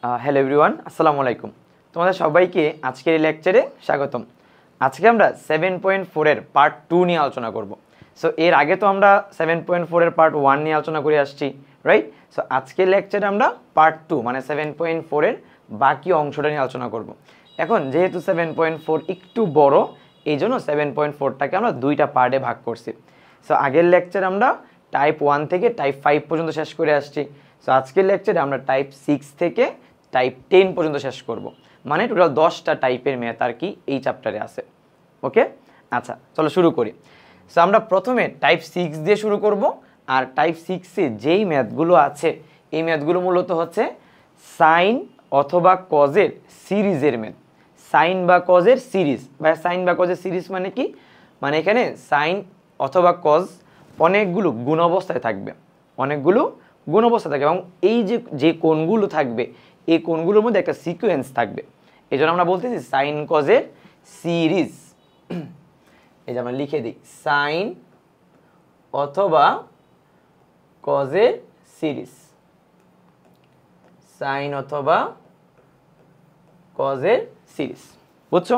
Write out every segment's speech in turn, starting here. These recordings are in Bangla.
হ্যালো এভরিওয়ান, আসসালামু আলাইকুম। তোমাদের সবাইকে আজকের এই লেকচারে স্বাগতম। আজকে আমরা 7.4 এর পার্ট 2 নিয়ে আলোচনা করব। সো এর আগে তো আমরা 7.4 এর পার্ট 1 নিয়ে আলোচনা করে আসছি, রাইট? সো আজকের লেকচারে আমরা পার্ট 2 মানে 7.4 এর বাকি অংশটা নিয়ে আলোচনা করব। এখন যেহেতু 7.4 একটু বড়, এই জন্য 7.4টাকে আমরা দুইটা পার্টে ভাগ করছি। সো আগের লেকচারে আমরা টাইপ 1 থেকে টাইপ 5 পর্যন্ত শেষ করে আসছি। সো আজকের লেকচারে আমরা টাইপ 6 থেকে টাইপ 10 পর্যন্ত শেষ করব। মানে টোটাল 10টা টাইপের ম্যাথ আর কি এই চ্যাপ্টারে আছে। ওকে, আচ্ছা চলো শুরু করি। সো আমরা প্রথমে টাইপ 6 দিয়ে শুরু করব। আর টাইপ 6-এ যেই ম্যাথগুলো আছে এই ম্যাথগুলো মূলত হচ্ছে সাইন অথবা কজের সিরিজের ম্যাথ। সাইন বা কজের সিরিজ, বা সাইন বা কজের সিরিজ মানে কি? মানে এখানে সাইন অথবা কজ অনেকগুলো গুণ অবস্থায় থাকবে, অনেকগুলো গুণ অবস্থায় থাকবে, এবং এই যে কোণগুলো থাকবে এই কোণগুলোর মধ্যে একটা সিকোয়েন্স থাকবে। এই জন্য আমরা বলতেছি সাইন কজের সিরিজ। এই যে আমরা লিখে দিই সাইন অথবা কজের সিরিজ, সাইন অথবা কজের সিরিজ, বুঝছো?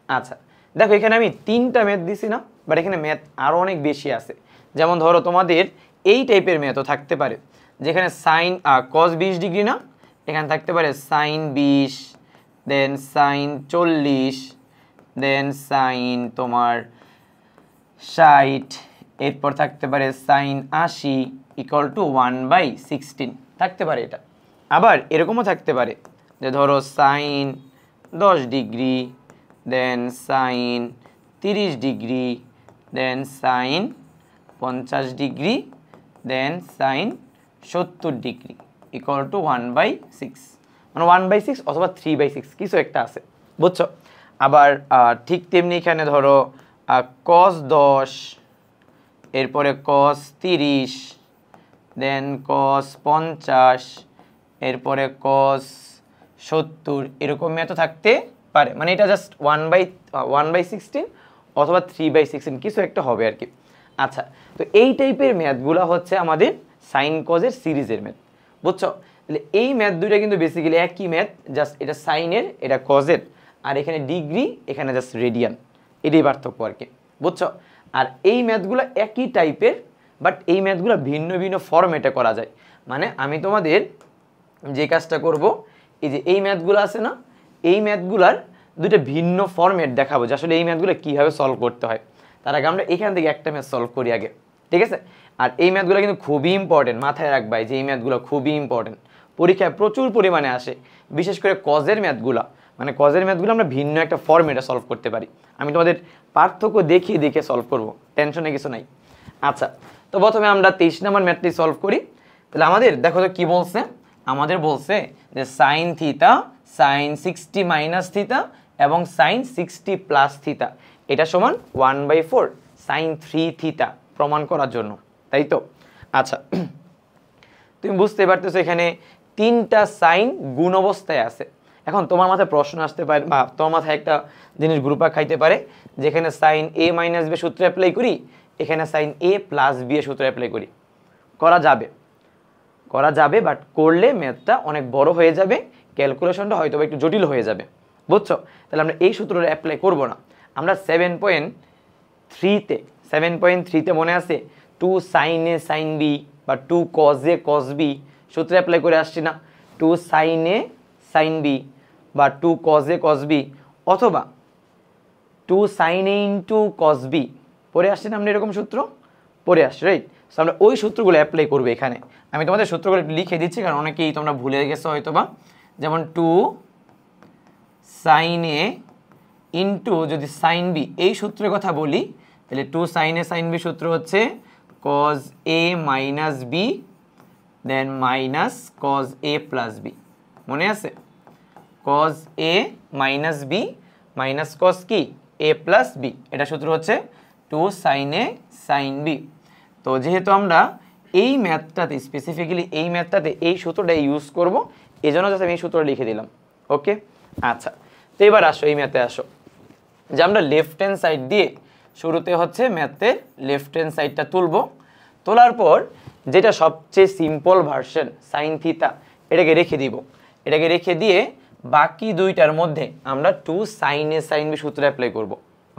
আচ্ছা দেখো, এখানে আমি 3টা ম্যাথ দিছি না, বাট এখানে ম্যাথ আরও অনেক বেশি আছে। যেমন ধরো তোমাদের এই টাইপের ম্যাথও থাকতে পারে, যেখানে সাইন কজ 20 ডিগ্রি না, এখানে থাকতে পারে সাইন 20, দেন সাইন 40, দেন সাইন তোমার 60, এরপর থাকতে পারে সাইন 80 ইকুয়াল টু 1/16 থাকতে পারে এটা। আবার এরকমও থাকতে পারে যে ধরো sine 10 degree, then sine 30 degree, then sine 50 degree, then sine 70 degree equal to 1/6, মানে 1/6 অথবা 3/6 কিছু একটা আছে, বুঝছো? আবার ঠিক তেমনি এখানে ধরো কস 10, এরপরে কস 30, দেন কস 50, এরপরে কস 70, এরকম ম্যাথও থাকতে পারে। মানে এটা জাস্ট 1/16 অথবা 3/16 কিছু একটা হবে আর কি। আচ্ছা, তো এই টাইপের ম্যাথগুলো হচ্ছে আমাদের সাইন কজের সিরিজের ম্যাথ, বুঝছো? তাহলে এই ম্যাথ দুইটা কিন্তু বেসিক্যালি একই ম্যাথ, জাস্ট এটা সাইনের এটা কজের, আর এখানে ডিগ্রি এখানে জাস্ট রেডিয়ান, এটাই পার্থক্য আর কি, বুঝছো? আর এই ম্যাথগুলো একই টাইপের, বাট এই ম্যাথগুলো ভিন্ন ভিন্ন ফরম্যাটে করা যায়। মানে আমি তোমাদের যে কাজটা করব, এই যে এই ম্যাথগুলো আছে না, এই ম্যাথগুলার দুইটা ভিন্ন ফরম্যাট দেখাবো যে আসলে এই ম্যাথগুলো কীভাবে সলভ করতে হয়। তার আগে আমরা এখান থেকে একটা ম্যাথ সলভ করি আগে, ঠিক আছে? আর এই ম্যাথগুলো কিন্তু খুবই ইম্পর্টেন্ট, মাথায় রাখবাই যে এই ম্যাথগুলো খুবই ইম্পর্টেন্ট, পরীক্ষায় প্রচুর পরিমাণে আসে। বিশেষ করে কজের ম্যাথগুলো, মানে কজের ম্যাথগুলো আমরা ভিন্ন একটা ফরম্যাটে সলভ করতে পারি। আমি তোমাদের পার্থক্য দেখিয়ে দেখে সলভ করব, টেনশনে কিছু নাই। আচ্ছা, তো প্রথমে আমরা 23 নম্বর ম্যাথটি সলভ করি। তাহলে আমাদের দেখো তো কী বলছে, আমাদের বলছে যে sine theta, sine 60 minus theta এবং সাইন 60 প্লাস থিতা এটা সমান 1/4 সাইন 3 থিতা প্রমাণ করার জন্য, তাই তো? আচ্ছা, তুমি বুঝতে পারতেছো এখানে 3টা সাইন গুণ অবস্থায় আছে। এখন তোমার মাথায় প্রশ্ন আসতে পারে, বা তোমার মাথায় একটা জিনিস গ্রুপা খাইতে পারে, যেখানে সাইন এ মাইনাস বি সূত্র অ্যাপ্লাই করি, এখানে সাইন এ প্লাস বি এর সূত্র অ্যাপ্লাই করি। করা যাবে, বাট করলে ম্যাথটা অনেক বড় হয়ে যাবে, ক্যালকুলেশনটা হয়তো একটু জটিল হয়ে যাবে, বুঝছো? তাহলে আমরা এই সূত্রটা অ্যাপ্লাই করব না। আমরা 7.3তে মনে আছে 2 সাইন এ সাইন বি বা 2 কজ এ কজ বি সূত্র অ্যাপ্লাই করে আসছি না? 2 সাইন এ সাইন বি বা 2 কজ এ কজ বি অথবা 2 সাইন এ ইন্টু কজ বি পড়ে আসছি না? আমরা এরকম সূত্র পড়ে আসছি, রাইট? সো আমরা ওই সূত্রগুলো অ্যাপ্লাই করবো এখানে। আমি তোমাদের সূত্রগুলো একটু লিখে দিচ্ছি, কারণ অনেকেই তোমরা ভুলে গেছো হয়তো বা। যেমন 2 সাইন এ ইন্টু যদি সাইন বি, এই সূত্রের কথা বলি, তাহলে 2 সাইন এ সাইন বি সূত্র হচ্ছে cos A minus B then minus cos A plus B. মনে আছে? Cos A minus B minus cos কি এ প্লাস বি, এটা সূত্র হচ্ছে 2 সাইন এ সাইন বি। তো যেহেতু আমরা এই ম্যাথটাতে স্পেসিফিক্যালি এই ম্যাথটাতে এই সূত্রটা ইউজ করব, এই জন্য জাস্ট আমি এই সূত্রটা লিখে দিলাম। ওকে, আচ্ছা, তো এবার আসো এই ম্যাথে আসো, যে আমরা লেফট হ্যান্ড সাইড দিয়ে শুরুতে হচ্ছে ম্যাথের লেফট হ্যান্ড সাইডটা তুলব। তোলার পর যেটা সবচেয়ে সিম্পল ভার্সন সাইন থিতা, এটাকে রেখে দিব। এটাকে রেখে দিয়ে বাকি দুইটার মধ্যে আমরা 2 sin a sin b সূত্র অ্যাপ্লাই করব।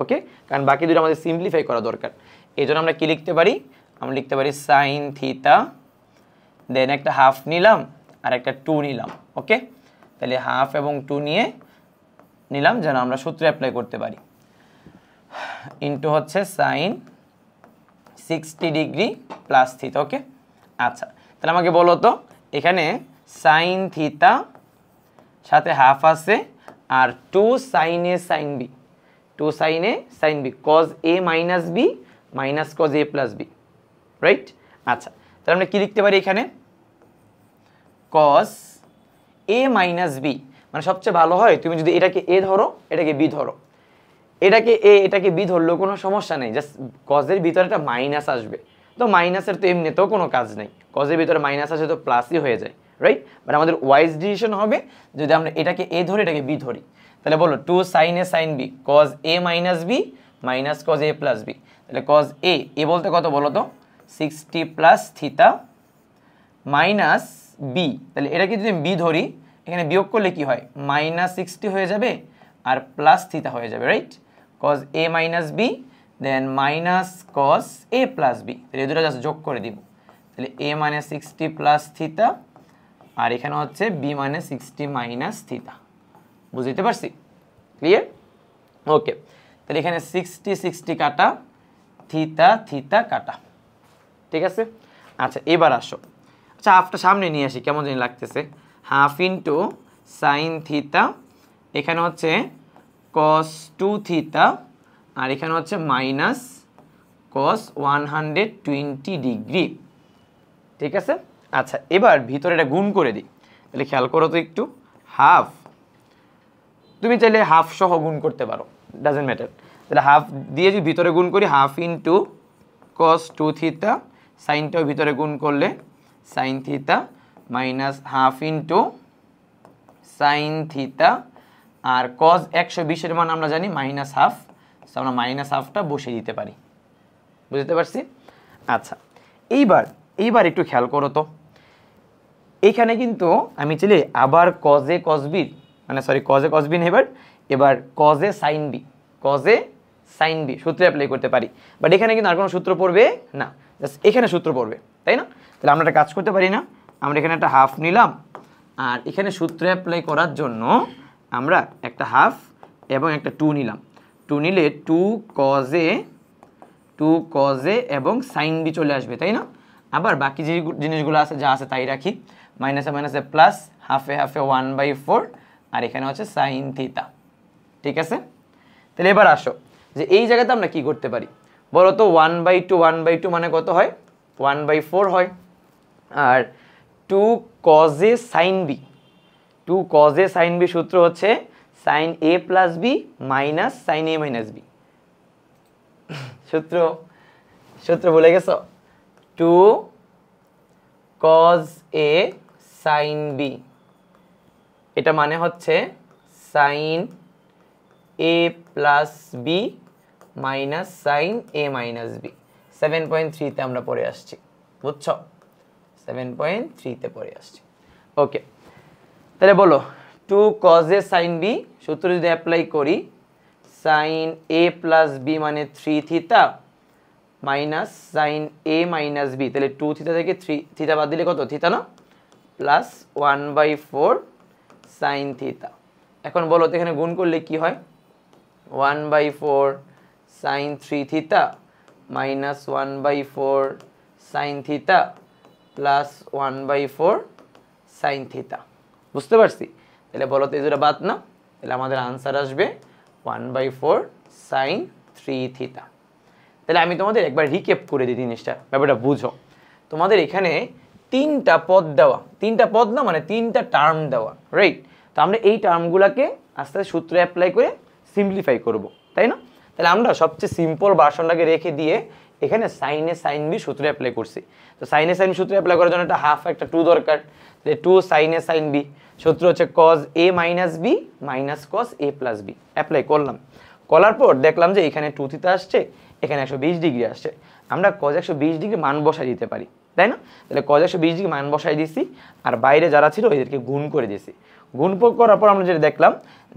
ওকে, কারণ বাকি দুটো আমাদের সিম্পলিফাই করা দরকার। এই জন্য আমরা কি লিখতে পারি, আমরা লিখতে পারি sin থিটা, দেন একটা হাফ নিলাম আর একটা 2 নিলাম। ওকে, তাহলে হাফ এবং 2 নিয়ে নিলাম যেন আমরা সূত্র অ্যাপ্লাই করতে পারি, ইন্টু হচ্ছে sin 60 ডিগ্রি প্লাস থিটা। ওকে, আচ্ছা তাহলে আমাকে বলো তো এখানে sin থিটা সাথে হাফ আছে আর 2 sin a sin b, 2 sin a sin b cos a minus b minus cos a plus b, right. আচ্ছা তাহলে আমরা কি লিখতে পারি এখানে cos a minus b, মানে সবচেয়ে ভালো হয় তুমি যদি এটাকে a ধরো এটাকে b ধরো, এটাকে a এটাকে b ধরলেও কোনো সমস্যা নেই, জাস্ট cos এর ভিতরে একটা মাইনাস আসবে, তো মাইনাসের তো এমনিতেও কোনো কাজ নেই, cos এর ভিতরে মাইনাস আসে তো প্লাসই হয়ে যায়, রাইট। বাট আমাদের ওয়াইজ ডিসিশন হবে যদি আমরা এটাকে a ধরি এটাকে b ধরি। তাহলে বলো 2 sin a sin b cos a minus b minus cos a plus b, তাহলে cos a বলতে কত বলো তো 60 প্লাস থিটা মাইনাস b, তাহলে এটাকে যদি আমি b ধরি এখানে বিয়োগ করলে কি হয় মাইনাস 60 হয়ে যাবে আর প্লাস থিটা হয়ে যাবে, right. cos a minus b দেন minus cos a plus b, তাহলে এই দুটো জাস্ট যোগ করে দিব, তাহলে a মানে 60 প্লাস থিটা আর এখানে হচ্ছে b মানে 60 মাইনাস থিটা। বুঝতে পারছি? ক্লিয়ার? ওকে, তাহলে এখানে 60 60 কাটা, থিটা থিটা কাটা, ঠিক আছে। আচ্ছা এবার আসো, আচ্ছা হাফটা সামনে নিয়ে আসি, কেমন জানি লাগতেছে, হাফ ইন্টু সাইন থিটা, এখানে হচ্ছে cos 2 থিটা আর এখানে হচ্ছে মাইনাস cos 120 ডিগ্রি, ঠিক আছে। আচ্ছা এবার ভিতরে এটা গুণ করে দিই, তাহলে খেয়াল করো তো একটু, হাফ তুমি চাইলে হাফ সহ গুণ করতে পারো, ডাজেন্ট ম্যাটার, তাহলে হাফ দিয়ে যদি ভিতরে গুণ করি হাফ ইন্টু cos 2 থিটা, সাইনটাও ভিতরে গুণ করলে sine theta minus half into sine theta আর cos 120 মান আমরা জানি মাইনাস হাফ, সো আমরা মাইনাস হাফটা বসিয়ে দিতে পারি। বুঝতে পারছি? আচ্ছা এইবার একটু খেয়াল করো তো, এইখানে কিন্তু আমি চাইলে আবার cos a cos b মানে sorry cos a cos b এবার cos a sin b, cos a sin b সূত্র অ্যাপ্লাই করতে পারি, বাট এখানে কিন্তু আর কোনো সূত্র পড়বে না, জাস্ট এখানে সূত্র পড়বে, তাই না? তাহলে আমরা একটা কাজ করতে পারি না, আমরা এখানে একটা হাফ নিলাম আর এখানে সূত্র অ্যাপ্লাই করার জন্য আমরা একটা হাফ এবং একটা 2 নিলাম, 2 নিলে 2 cos a এবং sin b চলে আসবে, তাই না? আবার বাকি যে জিনিসগুলো আছে যা আছে তাই রাখি, মাইনাসে মাইনাসে প্লাস, হাফে হাফে 1/4 আর এখানে হচ্ছে সাইন থিটা, ঠিক আছে। তাহলে এবার আসো যে এই জায়গাতে আমরা কি করতে পারি বলো তো, 1/2 মানে কত হয় 1/4 হয়, আর 2 cos a sin b, 2 cos a sin b সূত্র হচ্ছে sin a plus b minus sin a minus b, সূত্র ভুলে গেছো? 2 cos a sin b এটা মানে হচ্ছে sin a plus b minus sin a minus b, 7.3 তে আমরা পড়ে আসছি, বুঝছো? 7.3 তে পড়ে আসছি। ওকে, তাহলে বলো 2 cos a sin b সূত্র যদি অ্যাপ্লাই করি sin a plus b মানে 3 theta minus sin a minus b, তাহলে 2 থিটা থেকে 3 থিটা বাদ দিলে কত থিটা না, প্লাস 1/4 sin থিটা। এখন বলো তো এখানে গুণ করলে কি হয় 1/4 sin 3 theta minus 1/4 sin theta plus 1/4 sin theta. বুঝতে পারছি? তাহলে বলো তো এই দুটো বাদ না, তাহলে আমাদের আনসার আসবে 1/4 sin 3 থিটা। তাহলে আমি তোমাদের একবার রিক্যাপ করে দিই জিনিসটা, ব্যাপারটা বুঝো। তোমাদের এখানে তিনটা পদ দেওয়া, তিনটা পদ না মানে তিনটা টার্ম দেওয়া, রাইট। তো আমরা এই টার্মগুলোকে আস্তে আস্তে সূত্র অ্যাপ্লাই করে সিম্পলিফাই করব, তাই না? তাহলে আমরা সবচেয়ে সিম্পল ভার্সনটাকে রেখে দিয়ে এখানে সাইন এ সাইন বি সূত্র অ্যাপ্লাই করছি। তো সাইন এ সাইন সূত্র অ্যাপ্লাই করার জন্য একটা হাফ একটা 2 দরকার, তাহলে 2 সাইন এ সাইন বি সূত্র হচ্ছে cos a minus b minus cos a plus b, apply করলাম, করার পর দেখলাম যে এখানে 2 থিটা আসছে, এখানে 120 ডিগ্রি আসছে, আমরা cos 120 ডিগ্রি মান বসাই দিতে পারি, তাই না? তাহলে cos 120 ডিগ্রি মান বসাই দিছি, আর বাইরে যারা ছিল এদেরকে গুণ করে দিছি। গুণফল করার পর আমরা যেটা দেখলাম,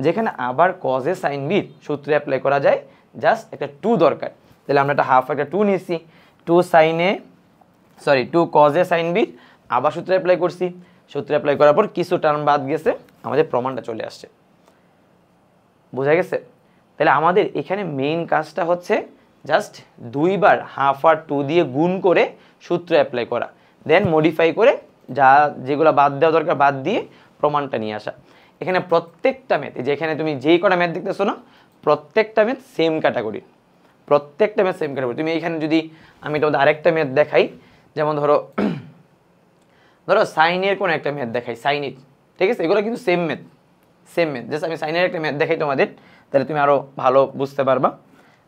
যেখানে আবার cos a sin b সূত্র অ্যাপ্লাই করা যায়, জাস্ট একটা 2 দরকার। তাহলে আমরা একটা হাফ একটা 2 নিয়েছি, 2 cos a sin b আবার সূত্র অ্যাপ্লাই করছি। সূত্র অ্যাপ্লাই করার পর কিছু টার্ম বাদ গেছে, আমাদের প্রমাণটা চলে আসছে। বোঝা গেছে? তাহলে আমাদের এখানে মেইন কাজটা হচ্ছে জাস্ট 2 বার হাফ আর 2 দিয়ে গুণ করে সূত্র অ্যাপ্লাই করা, দেন মডিফাই করে যেগুলো বাদ দেওয়া দরকার বাদ দিয়ে প্রমাণটা নিয়ে আসা। এখানে প্রত্যেকটা ম্যাথ, যেখানে তুমি যেই কটা ম্যাথ দেখতেছো না, প্রত্যেকটা ম্যাথ সেম ক্যাটাগরি, প্রত্যেকটা ম্যাথ সেম ক্যাটাগরি। তুমি এখানে যদি আমি তোমাদের আরেকটা ম্যাথ দেখাই, যেমন ধরো সাইনের কোনো একটা ম্যাথ দেখাই, সাইনের, ঠিক আছে? এগুলো কিন্তু সেম ম্যাথ, জাস্ট আমি সাইনের একটা ম্যাথ দেখাই তোমাদের, তাহলে তুমি আরও ভালো বুঝতে পারবা।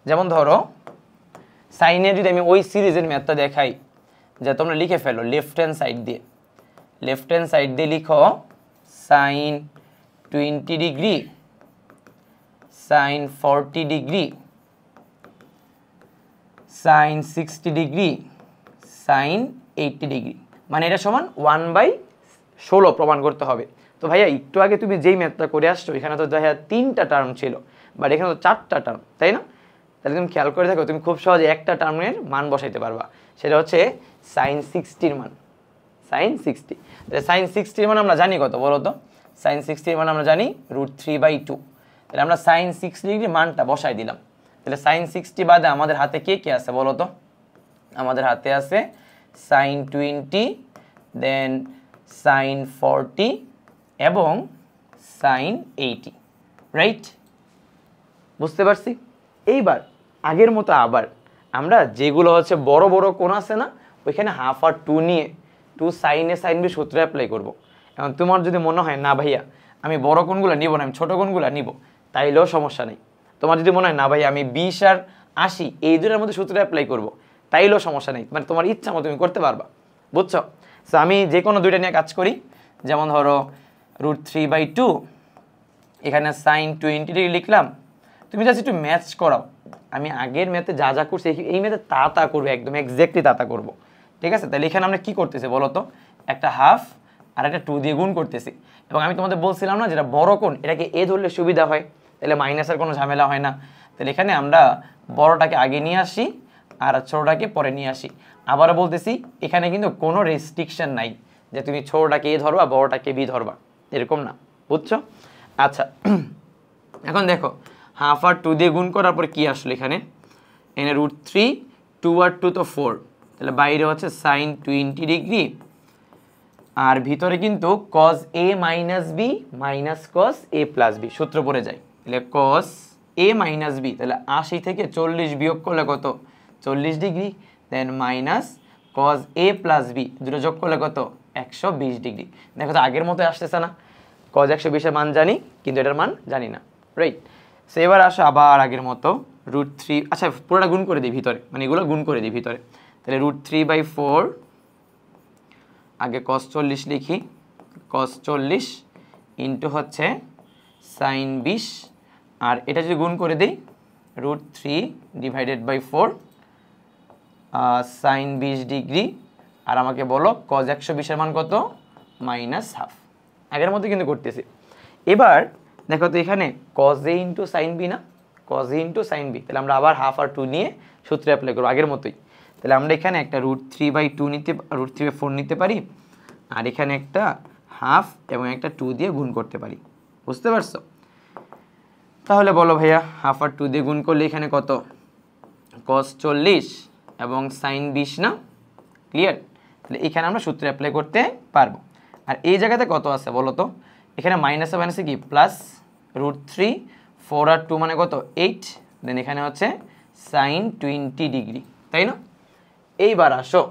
যেমন ধরো সাইনের যদি আমি ওই সিরিজের ম্যাথটা দেখাই, যা তোমরা লিখে ফেলো লেফট হ্যান্ড সাইড দিয়ে লিখো sine 20 degree, sine 40 degree, sine 60 degree, sine 80 degree, মানে এটা সমান 1/16 প্রমাণ করতে হবে। তো ভাইয়া একটু আগে তুমি যেই ম্যাথটা করে আসছো, এখানে তো ভাইয়া 3টা টার্ম ছিল, বাট এখানে তো 4টা টার্ম, তাই না? তাহলে তুমি খেয়াল করে থাকো, তুমি খুব সহজে একটা টার্মের মান বসাইতে পারবা, সেটা হচ্ছে সাইন 60 মান, সাইন 60। তাহলে সাইন 60 মান আমরা জানি কত বলো তো? সাইন 60 মান আমরা জানি √3/2। তাহলে আমরা সাইন 60 ডিগ্রি মানটা বসাই দিলাম। তাহলে সাইন 60 বাদে আমাদের হাতে কে কে আছে বলো তো? আমাদের হাতে আছে সাইন 20, দেন সাইন 40 এবং সাইন 80, রাইট? বুঝতে পারছি? এইবার আগের মতো আবার আমরা যেগুলো হচ্ছে বড় বড় কোণ আছে না, ওইখানে হাফ আর 2 নিয়ে 2 সাইন এ সাইন বি সূত্র অ্যাপ্লাই করবো। এখন তোমার যদি মনে হয় না ভাইয়া আমি বড় কোণগুলো নিব না, আমি ছোটো কোণগুলো নিব, তাইলেও সমস্যা নেই। তোমার যদি মনে হয় না ভাই আমি 20 আর 80 এই দুটোর মধ্যে সূত্র অ্যাপ্লাই করবো, তাইলেও সমস্যা নেই, মানে তোমার ইচ্ছা মতো তুমি করতে পারবা, বুঝছো? সো আমি যে কোনো দুইটা নিয়ে কাজ করি। যেমন ধরো √3/2, এখানে সাইন 20 ডিগ্রি লিখলাম। তুমি জাস্ট একটু ম্যাচ করাও, আমি আগের ম্যাথে যা যা করছি এই ম্যাথে তা করবো, একদম এক্স্যাক্টলি তা করবো, ঠিক আছে? তাহলে এখানে আমরা কি করতেছি বলো তো? একটা হাফ আর একটা 2 দিয়ে গুণ করতেছি, এবং আমি তোমাদের বলছিলাম না যেটা বড় কোণ এটাকে এ ধরলে সুবিধা হয়, তাহলে মাইনাসের কোনো ঝামেলা হয় না। তাহলে এখানে আমরা বড়টাকে আগে নিয়ে আসি আর ছোটোটাকে পরে নিয়ে আসি। আবারও বলতেছি, এখানে কিন্তু কোনো রেস্ট্রিকশন নাই যে তুমি ছোটোটাকে এ ধরবা বড়টাকে বি ধরবা, এরকম না, বুঝছো? আচ্ছা, এখন দেখো হাফ আর 2 দিয়ে গুণ করার পর কি আসলো এখানে √3, 2 আর 2 তো 4, তাহলে বাইরে হচ্ছে সাইন 20 ডিগ্রি, আর ভিতরে কিন্তু cos a - b minus cos a + b সূত্র পড়ে যায়। তাহলে cos a - b, তাহলে 80 থেকে 40 বিয়োগ করলে কত? 40 degree, then minus cos a + b দুটো যোগ করলে কত? 120 ডিগ্রি। দেখো তো আগের মতো আসতেছে না? cos 120 এর মান জানি, কিন্তু এটার মান জানি না, রাইট? সো এবার আসো আবার আগের মতো √3, আচ্ছা পুরোটা গুণ করে দিই ভিতরে, মানে এগুলো গুণ করে দিই ভিতরে। তাহলে √3/4, আগে cos 40 লিখি, cos 40 ইন্টু হচ্ছে সাইন 20, আর এটা যদি গুণ করে দিই √3/4 সাইন 20 ডিগ্রি, আর আমাকে বলো cos 120 এর মান কত? -1/2। আগের মতো কিন্তু করতেছি। এবার দেখো তো এখানে cos a into sine B না, cos a into sine B, তাহলে আমরা আবার হাফ আর 2 নিয়ে সূত্রে অ্যাপ্লাই করবো আগের মতোই। তাহলে আমরা এখানে একটা √3/2 নিতে, √3/4 নিতে পারি, আর এখানে একটা হাফ এবং একটা 2 দিয়ে গুণ করতে পারি, বুঝতে পারছো? তাহলে বলো ভাইয়া হাফ আর 2 দিয়ে গুণ করলে এখানে কত? cos 40 এবং সাইন 20 না, ক্লিয়ার? তাহলে এখানে আমরা সূত্র অ্যাপ্লাই করতে পারবো। আর এই জায়গাতে কত আছে বলো তো? এখানে মাইনাসে মাইনাসে কি প্লাস √3, 4 আর 2 মানে কত? 8, দেন এখানে হচ্ছে সাইন 20 ডিগ্রি, তাই না? এইবার আসো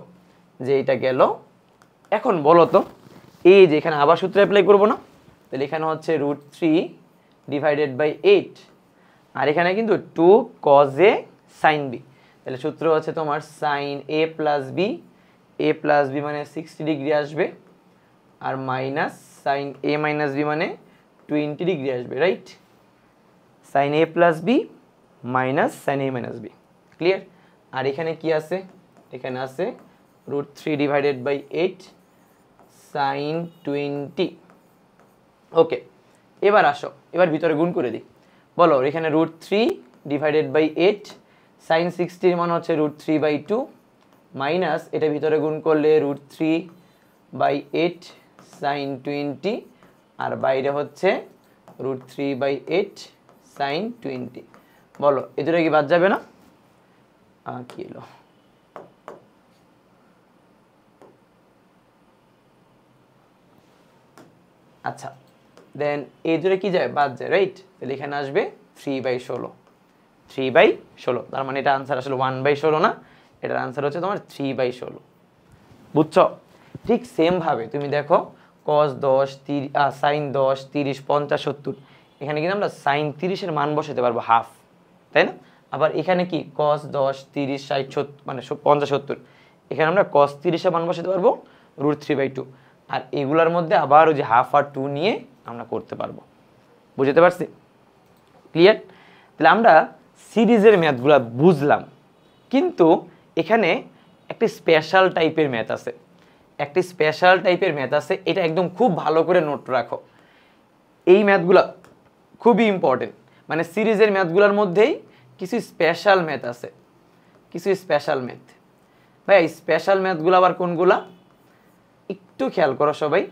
যে এটা গেল, এখন বলো তো এই যে এখানে আবার সূত্র অ্যাপ্লাই করবো না? তাহলে এখানে হচ্ছে √3/8, আর এখানে কিন্তু 2 cos a sin b, তাহলে সূত্র হচ্ছে তোমার sign a + b, a + b মানে 60 ডিগ্রি আসবে, আর মাইনাস সাইন a - b মানে 20 ডিগ্রি আসবে, right? Sine a + b minus sine a - b, clear? আর এখানে কি আছে? এখানে আছে √3/8 sin 20। ওকে, এবার আসো, এবার ভিতরে গুণ করে দিই। বলো এখানে √3/8 sin 60 মান হচ্ছে √3/2 মাইনাস এটা ভিতরে গুণ করলে √3/8 sin 20 আর বাইরে হচ্ছে √3/8 sin 20। বলো এ দুটো কি বাদ যাবে না? কি এলো? আচ্ছা, দেন এই দুটো কি যায়? বাদ যায়, রাইট? তাহলে এখানে আসবে 3/16। 3/16, তার মানে এটা আনসার আসলে 1/16 না, এটার আনসার হচ্ছে তোমার 3/16। বুঝছো? ঠিক সেম ভাবে তুমি দেখো cos 10 sin 10 30 50 70, এখানে কিন্তু আমরা sin 30 এর মান বসাতে পারবো হাফ, তাই না? আবার এখানে কি cos 10 30 60 70 মানে 50 70, এখানে আমরা cos 30 এর মান বসাতে পারবো √3/2। আর এগুলার মধ্যে আবার ওই যে হাফ আর 2 নিয়ে আমরা করতে পারবো। বুঝতে পারছি? ক্লিয়ার? তাহলে আমরা সিরিজের ম্যাথগুলো বুঝলাম, কিন্তু এখানে একটি স্পেশাল টাইপের ম্যাথ আছে, এটা একদম খুব ভালো করে নোট রাখো। এই ম্যাথগুলো খুবই ইম্পর্টেন্ট, মানে সিরিজের ম্যাথগুলোর মধ্যেই কিছু স্পেশাল ম্যাথ আছে, ভাই স্পেশাল ম্যাথগুলো আবার কোনগুলা একটু খেয়াল করো সবাই।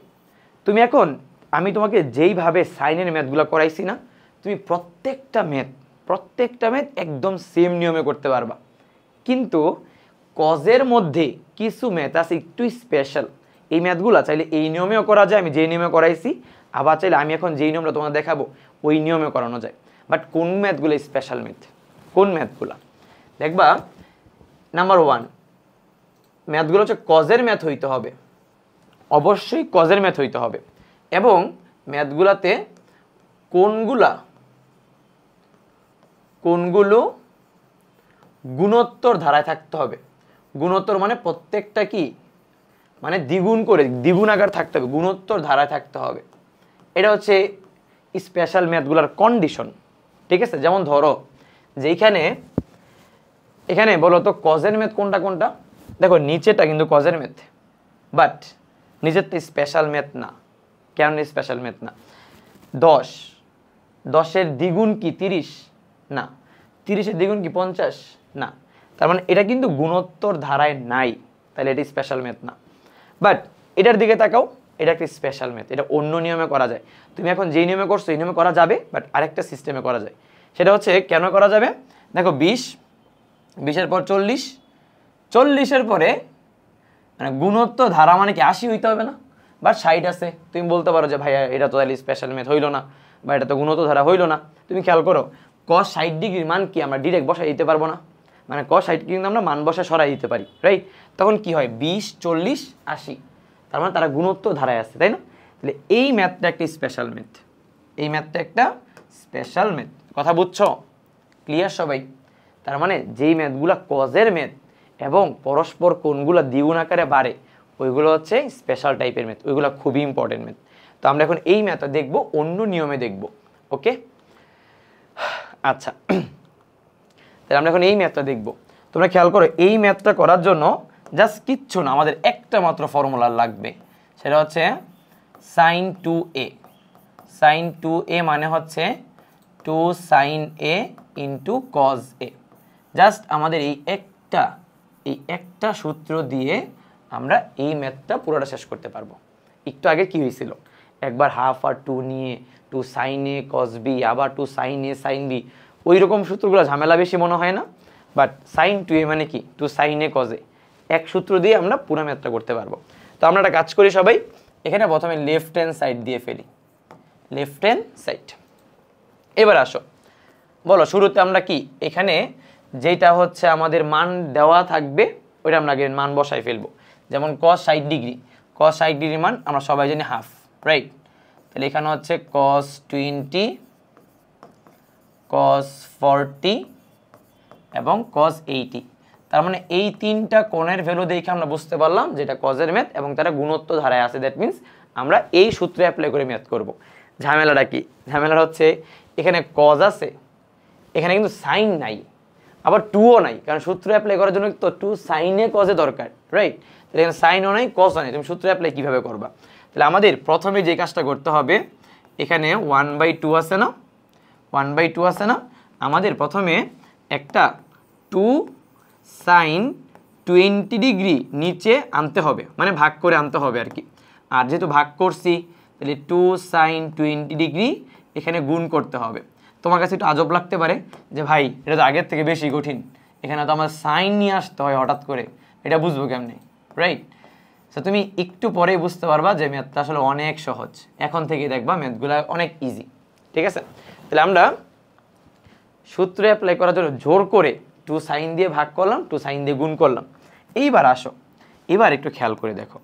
তুমি এখন আমি তোমাকে যেইভাবে সাইনের ম্যাথগুলো করাইছি না, তুমি প্রত্যেকটা ম্যাথ একদম সেম নিয়মে করতে পারবা, কিন্তু কজের মধ্যে কিছু ম্যাথ আছে একটু স্পেশাল। এই ম্যাথগুলো চাইলে এই নিয়মেও করা যায়, আমি যেই নিয়মে করাইছি, আবার চাইলে আমি এখন যেই নিয়মটা তোমাদের দেখাবো ওই নিয়মে করানো যায়। বাট কোন ম্যাথগুলো স্পেশাল ম্যাথ? কোন ম্যাথগুলো দেখবা? নাম্বার 1, ম্যাথগুলো হচ্ছে কজের ম্যাথ হইতে হবে, অবশ্যই কজের ম্যাথ হইতে হবে, এবং ম্যাথগুলোতে কোনগুলো গুণোত্তর ধারায় থাকতে হবে। গুণোত্তর মানে প্রত্যেকটা কি মানে দ্বিগুণ আকার থাকতে হবে, গুণোত্তর ধারায় থাকতে হবে। এটা হচ্ছে স্পেশাল ম্যাথগুলোর কন্ডিশন, ঠিক আছে? যেমন ধরো যে এখানে বলো তো কজের ম্যাথ কোনটা? দেখো নিচেটা কিন্তু কজের ম্যাথ, বাট নিচেরটা স্পেশাল ম্যাথ না। কেন স্পেশাল ম্যাথ না? 10 দ্বিগুণ কি 30 না, 30 দ্বিগুণ কি 50 না, তার মানে এটা কিন্তু গুণোত্তর ধারায় নাই, তাহলে এটা স্পেশাল ম্যাথ না। বাট এটার দিকে তাকাও, এটা একটা স্পেশাল ম্যাথ, এটা অন্য নিয়মে করা যায়। তুমি এখন যেই নিয়মে করছো এই নিয়মে করা যাবে, বাট আরেকটা সিস্টেমে করা যায়। সেটা হচ্ছে কেন করা যাবে? দেখো 20 পর 40 পরে মানে গুণোত্তর ধারা মানে কি 80 হইতে হবে না, বা 60 আছে। তুমি বলতে পারো যে ভাইয়া এটা তো তাহলে স্পেশাল ম্যাথ হইলো না, বা এটা তো গুণোত্তর ধারা হইলো না। তুমি খেয়াল করো cos 60 ডিগ্রির মান কি আমরা ডিরেক্ট বসাই দিতে পারবো না, মানে cos 60 কিন্তু আমরা মান বসা সরাই দিতে পারি, রাইট? তখন কি হয় 20 40 80, তার মানে তারা গুণোত্তর ধারায় আছে, তাই না? তাহলে এই ম্যাথটা একটা স্পেশাল ম্যাথ, কথা বুঝছো? ক্লিয়ার সবাই? তার মানে যেই ম্যাথগুলা কজের ম্যাথ এবং পরস্পর কোনগুলো দ্বিগুণ আকারে বাড়ে ওইগুলো হচ্ছে স্পেশাল টাইপের ম্যাথ, ওইগুলো খুবই ইম্পর্টেন্ট ম্যাথ। তো আমরা এখন এই ম্যাথটা দেখবো, অন্য নিয়মে দেখবো। ওকে, আচ্ছা, তাহলে আমরা এখন এই ম্যাথটা দেখবো। তোমরা খেয়াল করো, এই ম্যাথটা করার জন্য জাস্ট কিচ্ছু না, আমাদের একটা মাত্র ফর্মুলা লাগবে, সেটা হচ্ছে sin 2a মানে হচ্ছে 2 sin a into cos a। Just আমাদের এই একটা সূত্র দিয়ে আমরা এই ম্যাথটা পুরোটা শেষ করতে পারবো। একটু আগে কি হয়েছিল, একবার হাফ আর 2 নিয়ে 2 sin a cos b, আবার 2 sin a sin b, ওই রকম সূত্রগুলো ঝামেলা বেশি মনে হয় না। বাট sin 2a মানে কি 2 sin a cos a, এক সূত্র দিয়ে আমরা পুরো ম্যাথটা করতে পারবো। তো আমরা একটা কাজ করি সবাই, এখানে প্রথমে লেফট হ্যান্ড সাইড দিয়ে ফেলি, লেফট হ্যান্ড সাইড। এবার আসো, বলো শুরুতে আমরা কি এখানে যেটা হচ্ছে আমাদের মান দেওয়া থাকবে ওইটা আমরা আগে মান বসাই ফেলবো। যেমন cos 60 ডিগ্রি মান আমরা সবাই জানি হাফ, রাইট? তাহলে এখানে হচ্ছে cos 20, cos 40 এবং cos 80। তার মানে এই তিনটা কোণের ভ্যালু দেখে আমরা বুঝতে পারলাম যেটা কজের ম্যাথ এবং তারা গুণোত্তর ধারায় আছে। দ্যাট মিনস আমরা এই সূত্রে অ্যাপ্লাই করে ম্যাথ করব। ঝামেলাটা কি? ঝামেলাটা হচ্ছে এখানে কজ আছে, এখানে কিন্তু সাইন নাই, আবার 2ও নাই, কারণ সূত্র অ্যাপ্লাই করার জন্য তো 2 সাইনে কজে দরকার, রাইট? এখানে সাইনও নাই কসও নাই, তুমি সূত্র অ্যাপ্লাই কীভাবে করবা? তাহলে আমাদের প্রথমে যে কাজটা করতে হবে, এখানে 1/2 আছে না, 1/2 আছে না, আমাদের প্রথমে একটা 2 sin 20 ডিগ্রি নিচে আনতে হবে, মানে ভাগ করে আনতে হবে আর কি। আর যেহেতু ভাগ করছি তাহলে 2 sin 20 ডিগ্রি এখানে গুণ করতে হবে। তোমার কাছে একটু আজব লাগতে পারে যে ভাই এটা তো আগের থেকে বেশি কঠিন, এখানে তো আমার সাইন নিয়ে আসতে হয় হঠাৎ করে, এটা বুঝবো কেমনে, রাইট? সো তুমি একটু পরেই বুঝতে পারবা যে ম্যাথটা আসলে অনেক সহজ, এখন থেকেই দেখবা ম্যাথগুলো অনেক ইজি, ঠিক আছে? তাহলে আমরা সূত্র অ্যাপ্লাই করার জন্য জোর করে 2 সাইন দিয়ে ভাগ করলাম, 2 সাইন দিয়ে গুণ করলাম। এইবার আসো, এবার একটু খেয়াল করে দেখো,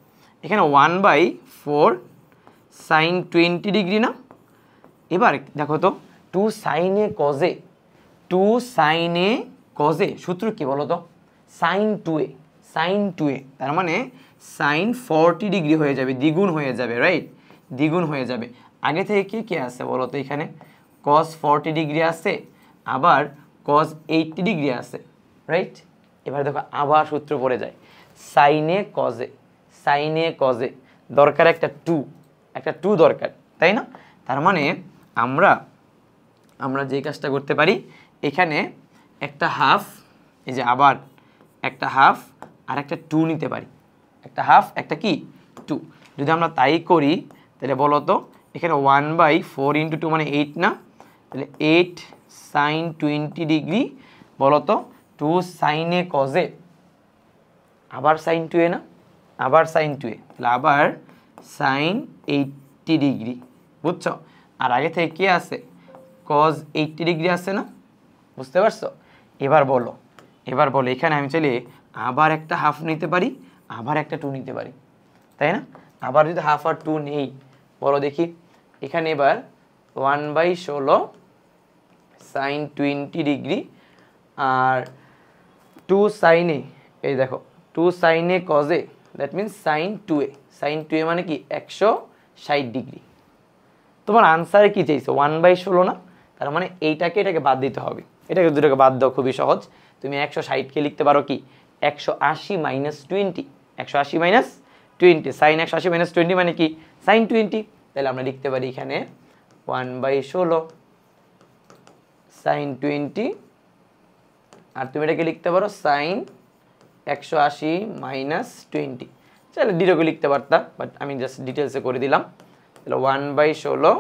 এখানে 1/4 সাইন 20 ডিগ্রি না, এবার দেখো তো 2 সাইনে কজে, 2 সাইনে কজে সূত্র কি বলো তো? সাইন 2a, সাইন 2a, তার মানে সাইন 40 ডিগ্রি হয়ে যাবে, দ্বিগুণ হয়ে যাবে, রাইট? দ্বিগুণ হয়ে যাবে। আগে থেকে কি কি আছে বলো তো? এখানে cos 40 ডিগ্রি আছে, আবার cos 80 ডিগ্রি আছে, রাইট? এবার দেখো আবার সূত্র পড়ে যায়, সাইনে কজে, সাইনে কজে দরকার একটা 2, একটা 2 দরকার, তাই না? তার মানে আমরা যে কাজটা করতে পারি, এখানে একটা হাফ, এই যে আবার একটা হাফ আর একটা 2 নিতে পারি, একটা হাফ একটা কি 2। যদি আমরা তাই করি তাহলে বলো তো এখানে 1/4 × 2 মানে 8 না, তাহলে 8 sin 20 ডিগ্রি বলো তো 2 সাইনে কজে, আবার সাইন 2a না, আবার সাইন 2a, তাহলে আবার সাইন 80 ডিগ্রি, বুঝছো? আর আগে থেকে কি আছে? cos 80 ডিগ্রি আছে না, বুঝতে পারছো? এবার বলো এখানে আমি চাইলে আবার একটা হাফ নিতে পারি, আবার একটা 2 নিতে পারি, তাই না? আবার যদি হাফ আর 2 নেই, বলো দেখি, এখানে এবার 1/16 সাইন 20 ডিগ্রি আর 2 সাইনে, এই দেখো 2 সাইনে কজে, that means sine 2a, sine 2a মানে কি 160 ডিগ্রি। তোমার আনসারে কি চাইছো? 1/16 না, তার মানে এটাকে বাদ দিতে হবে, এটাকে দুটোকে বাদ দাও, খুবই সহজ। তুমি 160কে লিখতে পারো কি 180 - 20, 180 - 20, সাইন 180 - 20 মানে কি সাইন 20। তাহলে আমরা লিখতে পারি এখানে 1/16 সাইন 20, আর তুমি এটাকে লিখতে পারো সাইন 180 - 20। চাইলে ডিরেক্টলি লিখতে পারতাম, বাট আমি জাস্ট ডিটেলসে করে দিলাম। তাহলে 1/16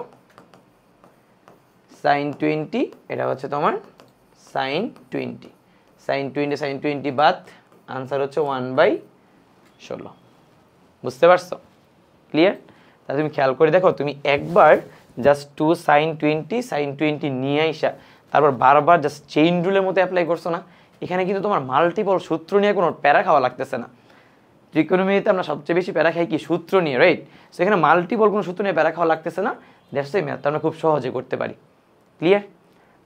সাইন 20, এটা হচ্ছে তোমার সাইন 20, সাইন 20 বাদ, আনসার হচ্ছে 1/16। বুঝতে পারছো? ক্লিয়ার? তাহলে তুমি খেয়াল করে দেখো, তুমি একবার জাস্ট 2 সাইন 20 নিয়ে আইসা তারপর বারবার জাস্ট চেইন রুলের মতো অ্যাপ্লাই করছো না, এখানে কিন্তু তোমার মাল্টিপল সূত্র নিয়ে কোনো প্যারা খাওয়া লাগতেছে না। ত্রিকোণমিতিতে আমরা সবচেয়ে বেশি প্যারা খাই কি সূত্র নিয়ে, রাইট? সেখানে মাল্টিপল কোনো সূত্র নিয়ে প্যারা খাওয়া লাগতেছে না, দ্যাটস ওয়াই ম্যাথটা আমরা খুব সহজে করতে পারি। ক্লিয়ার?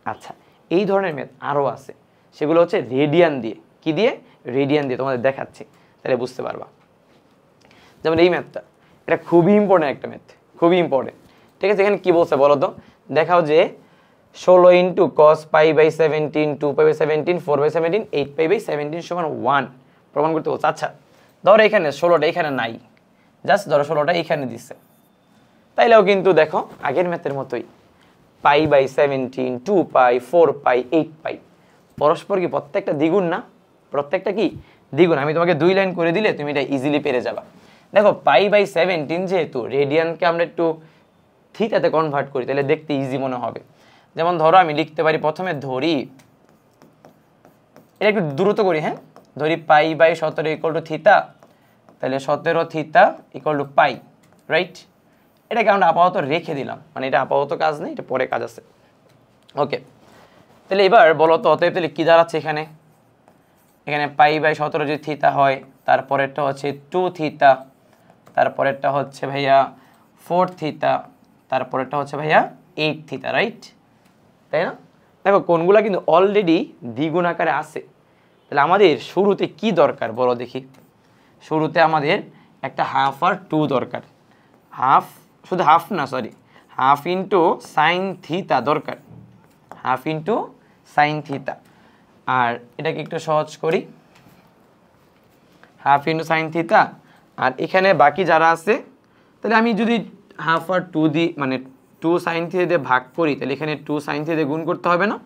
আচ্ছা, এই ধরনের ম্যাথ আরও আছে, সেগুলো হচ্ছে রেডিয়ান দিয়ে। কি দিয়ে? রেডিয়ান দিয়ে, তোমাদের দেখাচ্ছি, তাহলে বুঝতে পারবা। যেমন এই ম্যাথটা, এটা খুবই ইম্পর্টেন্ট একটা ম্যাথ, খুবই ইম্পর্টেন্ট, ঠিক আছে? এখানে কী বলছে বলো তো? দেখাও যে 16 × cos π/17, 2π/17, 4/17, 8π/17 = 1 প্রমাণ করতে বলছে। আচ্ছা, ধরো এখানে 16টা এখানে নাই, জাস্ট ধরো 16টা এখানে দিচ্ছে, তাইলেও কিন্তু দেখো আগের ম্যাথের মতোই π/17, 2π, 4π, 8π পরস্পর কি প্রত্যেকটা দ্বিগুণ না? প্রত্যেকটা কি দ্বিগুণ? আমি তোমাকে 2 লাইন করে দিলে তুমি এটা ইজিলি পেরে যাবা। দেখো π/17 যেহেতু রেডিয়ানকে আমরা একটু থিটাতে কনভার্ট করি, তাহলে দেখতে ইজি মনে হবে। যেমন ধরো আমি লিখতে পারি, প্রথমে ধরি, এটা একটু দ্রুত করি, হ্যাঁ, ধরি π/17 = থিতা, তাহলে 17 থিতা = π, রাইট? এটাকে আমরা আপাতত রেখে দিলাম, মানে এটা আপাতত কাজ নেই, এটা পরে কাজ আছে। ওকে, তাহলে এবার বলো তো, অতএব তাহলে কী দাঁড়াচ্ছে এখানে? এখানে π/17 যদি থিতা হয়, তারপরেরটা হচ্ছে 2 থিতা, তারপরেরটা হচ্ছে ভাইয়া 4 থিতা, তারপরেরটা হচ্ছে ভাইয়া 8 থিতা, রাইট? তাই না? দেখো কোনগুলা কিন্তু অলরেডি দ্বিগুণ আকারে আছে। তাহলে আমাদের শুরুতে কি দরকার বলো দেখি? শুরুতে আমাদের একটা হাফ আর 2 দরকার, হাফ, শুধু হাফ না, sorry, half into sine theta দরকার, হাফ ইন্টু সাইন থিতা। আর এটাকে একটু সহজ করি, হাফ ইন্টু সাইন থিতা, আর এখানে বাকি যারা আছে তাহলে আমি যদি হাফ আর 2 দিই মানে 2 সাইন থিতা দিয়ে ভাগ করি, তাহলে এখানে 2 সাইন থিতা দিয়ে গুণ করতে হবে না?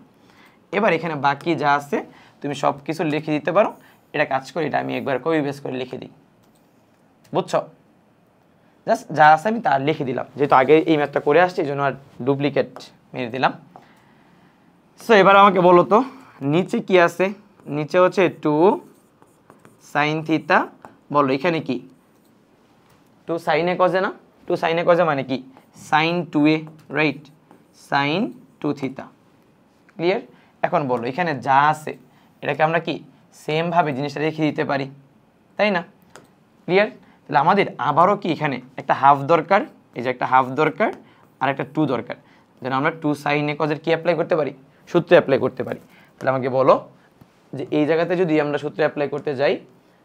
এবার এখানে বাকি যা আছে তুমি সব কিছু লিখে দিতে পারো। এটা কাজ করি, এটা আমি একবার কপি পেস্ট করে লিখে দিই, বুঝছো? জাস্ট যা আছে আমি তা লিখে দিলাম, যেহেতু আগে এই ম্যাথটা করে আসছি এই জন্য আর ডুপ্লিকেট মেরে দিলাম। সো এবার আমাকে বলো তো নিচে কি আছে? নিচে হচ্ছে 2 সাইন থিতা, বলো এখানে কি 2 সাইনে কজে না? 2 সাইনে কজে মানে কি সাইন 2a, রাইট? সাইন 2 থিতা, ক্লিয়ার? এখন বলো এখানে যা আছে এটাকে আমরা কি সেম ভাবে জিনিসটা রেখে দিতে পারি, তাই না? ক্লিয়ার? তাহলে আমাদের আবারও কি এখানে একটা হাফ দরকার, এই যে একটা হাফ দরকার আর একটা 2 দরকার, যেন আমরা 2 সাইনে কজের কি অ্যাপ্লাই করতে পারি? সূত্র অ্যাপ্লাই করতে পারি। তাহলে আমাকে বলো যে এই জায়গাতে যদি আমরা সূত্র অ্যাপ্লাই করতে যাই,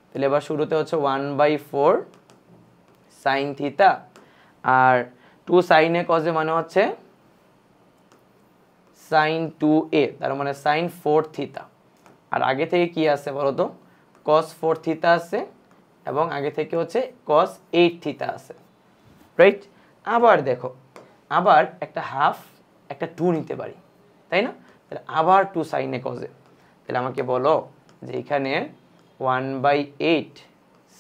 তাহলে এবার শুরুতে হচ্ছে 1/4 সাইন থিতা, আর 2 সাইনে কজে মানে হচ্ছে সাইন 2a, তার মানে সাইন 4 থিতা। আর আগে থেকে কি আছে বলো তো? cos 4 থিতা আছে, এবং আগে থেকে হচ্ছে cos 8 থিতা আছে, রাইট? আবার দেখো, আবার একটা হাফ একটা 2 নিতে পারি, তাই না? তাহলে আবার 2 সাইনে কজে, তাহলে আমাকে বলো যে এখানে 1/8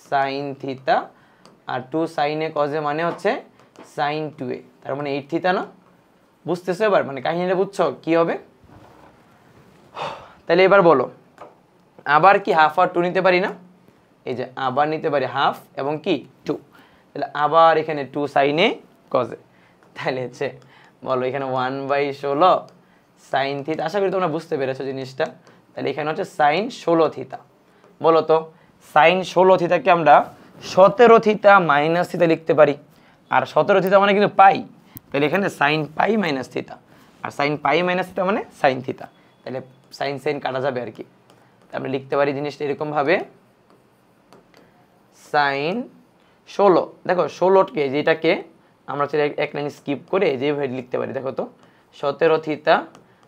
সাইন থিতা আর 2 সাইনে কজে মানে হচ্ছে সাইন 2a, তার মানে 8 থিতা না? বুঝতেছো এবার? মানে কাহিনীটা বুঝছো কি হবে? তাহলে এবার বলো আবার কি হাফ আর 2 নিতে পারি না? এই যে আবার নিতে পারি হাফ এবং কি 2, তাহলে আবার এখানে 2 সাইনে কজে, তাহলে হচ্ছে বলো এখানে 1/16 সাইন থিতা। আশা করি তোমরা বুঝতে পেরেছো জিনিসটা। তাহলে এখানে হচ্ছে সাইন 16 থিতা। বলো তো সাইন 16 থিতাকে আমরা 17 থিতা মাইনাস থিতা লিখতে পারি, আর 17 থিতা মানে কিন্তু পাই, তাহলে এখানে সাইন পাই মাইনাস থিতা, আর সাইন পাই মাইনাস থিতা মানে সাইন থিতা, তাহলে সাইন সাইন কাটা যাবে আর কি। আমরা লিখতে পারি জিনিসটা এরকম ভাবে, সাইন 16, দেখো 16কে যেটাকে আমরা চাইলে এক লাইন স্কিপ করে যেভাবে লিখতে পারি, দেখো তো 17 থিতা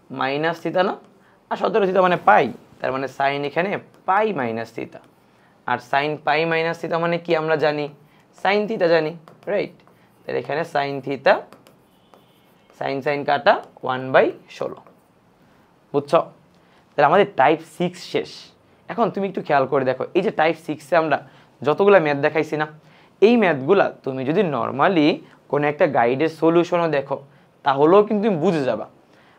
মাইনাস থিতা না? আর 17 থিতা মানে পাই, তার মানে সাইন এখানে পাই মাইনাস থিতা, আর সাইন পাই মাইনাস থিতা মানে কি আমরা জানি? সাইন থিতা জানি, রাইট? তাহলে এখানে সাইন থিতা, সাইন সাইন কাটা 1/16, বুঝছো? তাহলে আমাদের টাইপ 6 শেষ। এখন তুমি একটু খেয়াল করে দেখো, এই যে টাইপ 6-এ আমরা যতগুলো ম্যাথ দেখাইছি না, এই ম্যাথগুলা তুমি যদি নর্মালি কোনো একটা গাইডের সলিউশনও দেখো তাহলেও কিন্তু তুমি বুঝে যাবা।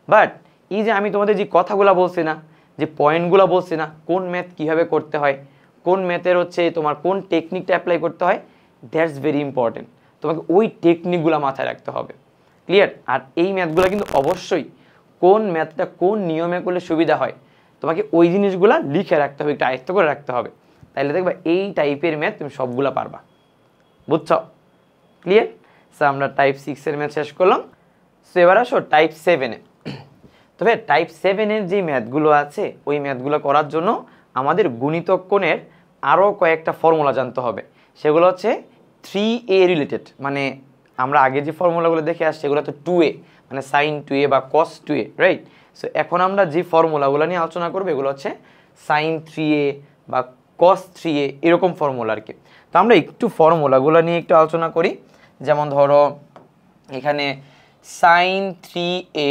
বাট এই যে আমি তোমাদের যে কথাগুলো বলছি না, যে পয়েন্টগুলো বলছি না, কোন ম্যাথ কীভাবে করতে হয়, কোন ম্যাথের হচ্ছে তোমার কোন টেকনিকটা অ্যাপ্লাই করতে হয়, দ্যাটস ভেরি ইম্পর্টেন্ট। তোমাকে ওই টেকনিকগুলো মাথায় রাখতে হবে, ক্লিয়ার? আর এই ম্যাথগুলো কিন্তু অবশ্যই কোন ম্যাথটা কোন নিয়মে করলে সুবিধা হয় তোমাকে ওই জিনিসগুলো লিখে রাখতে হবে, একটু আয়ত্ত করে রাখতে হবে, তাহলে দেখবা এই টাইপের ম্যাথ তুমি সবগুলো পারবা, বুঝছো? ক্লিয়ার? সো আমরা টাইপ 6-এর ম্যাথ শেষ করলাম। সো এবার আসো টাইপ 7-এ। তবে টাইপ 7-এর যে ম্যাথগুলো আছে ওই ম্যাথগুলো করার জন্য আমাদের গুণিতক কোণের আরও কয়েকটা ফর্মুলা জানতে হবে। সেগুলো হচ্ছে 3a রিলেটেড, মানে আমরা আগে যে ফর্মুলাগুলো দেখে আসছি সেগুলো তো 2a, মানে সাইন 2a বা কস 2a, রাইট? সো এখন আমরা যে ফর্মুলাগুলো নিয়ে আলোচনা করবো এগুলো হচ্ছে সাইন 3a বা কস 3a, এরকম ফর্মুলা আর কি। তো আমরা একটু ফর্মুলাগুলো নিয়ে একটু আলোচনা করি। যেমন ধরো এখানে সাইন 3a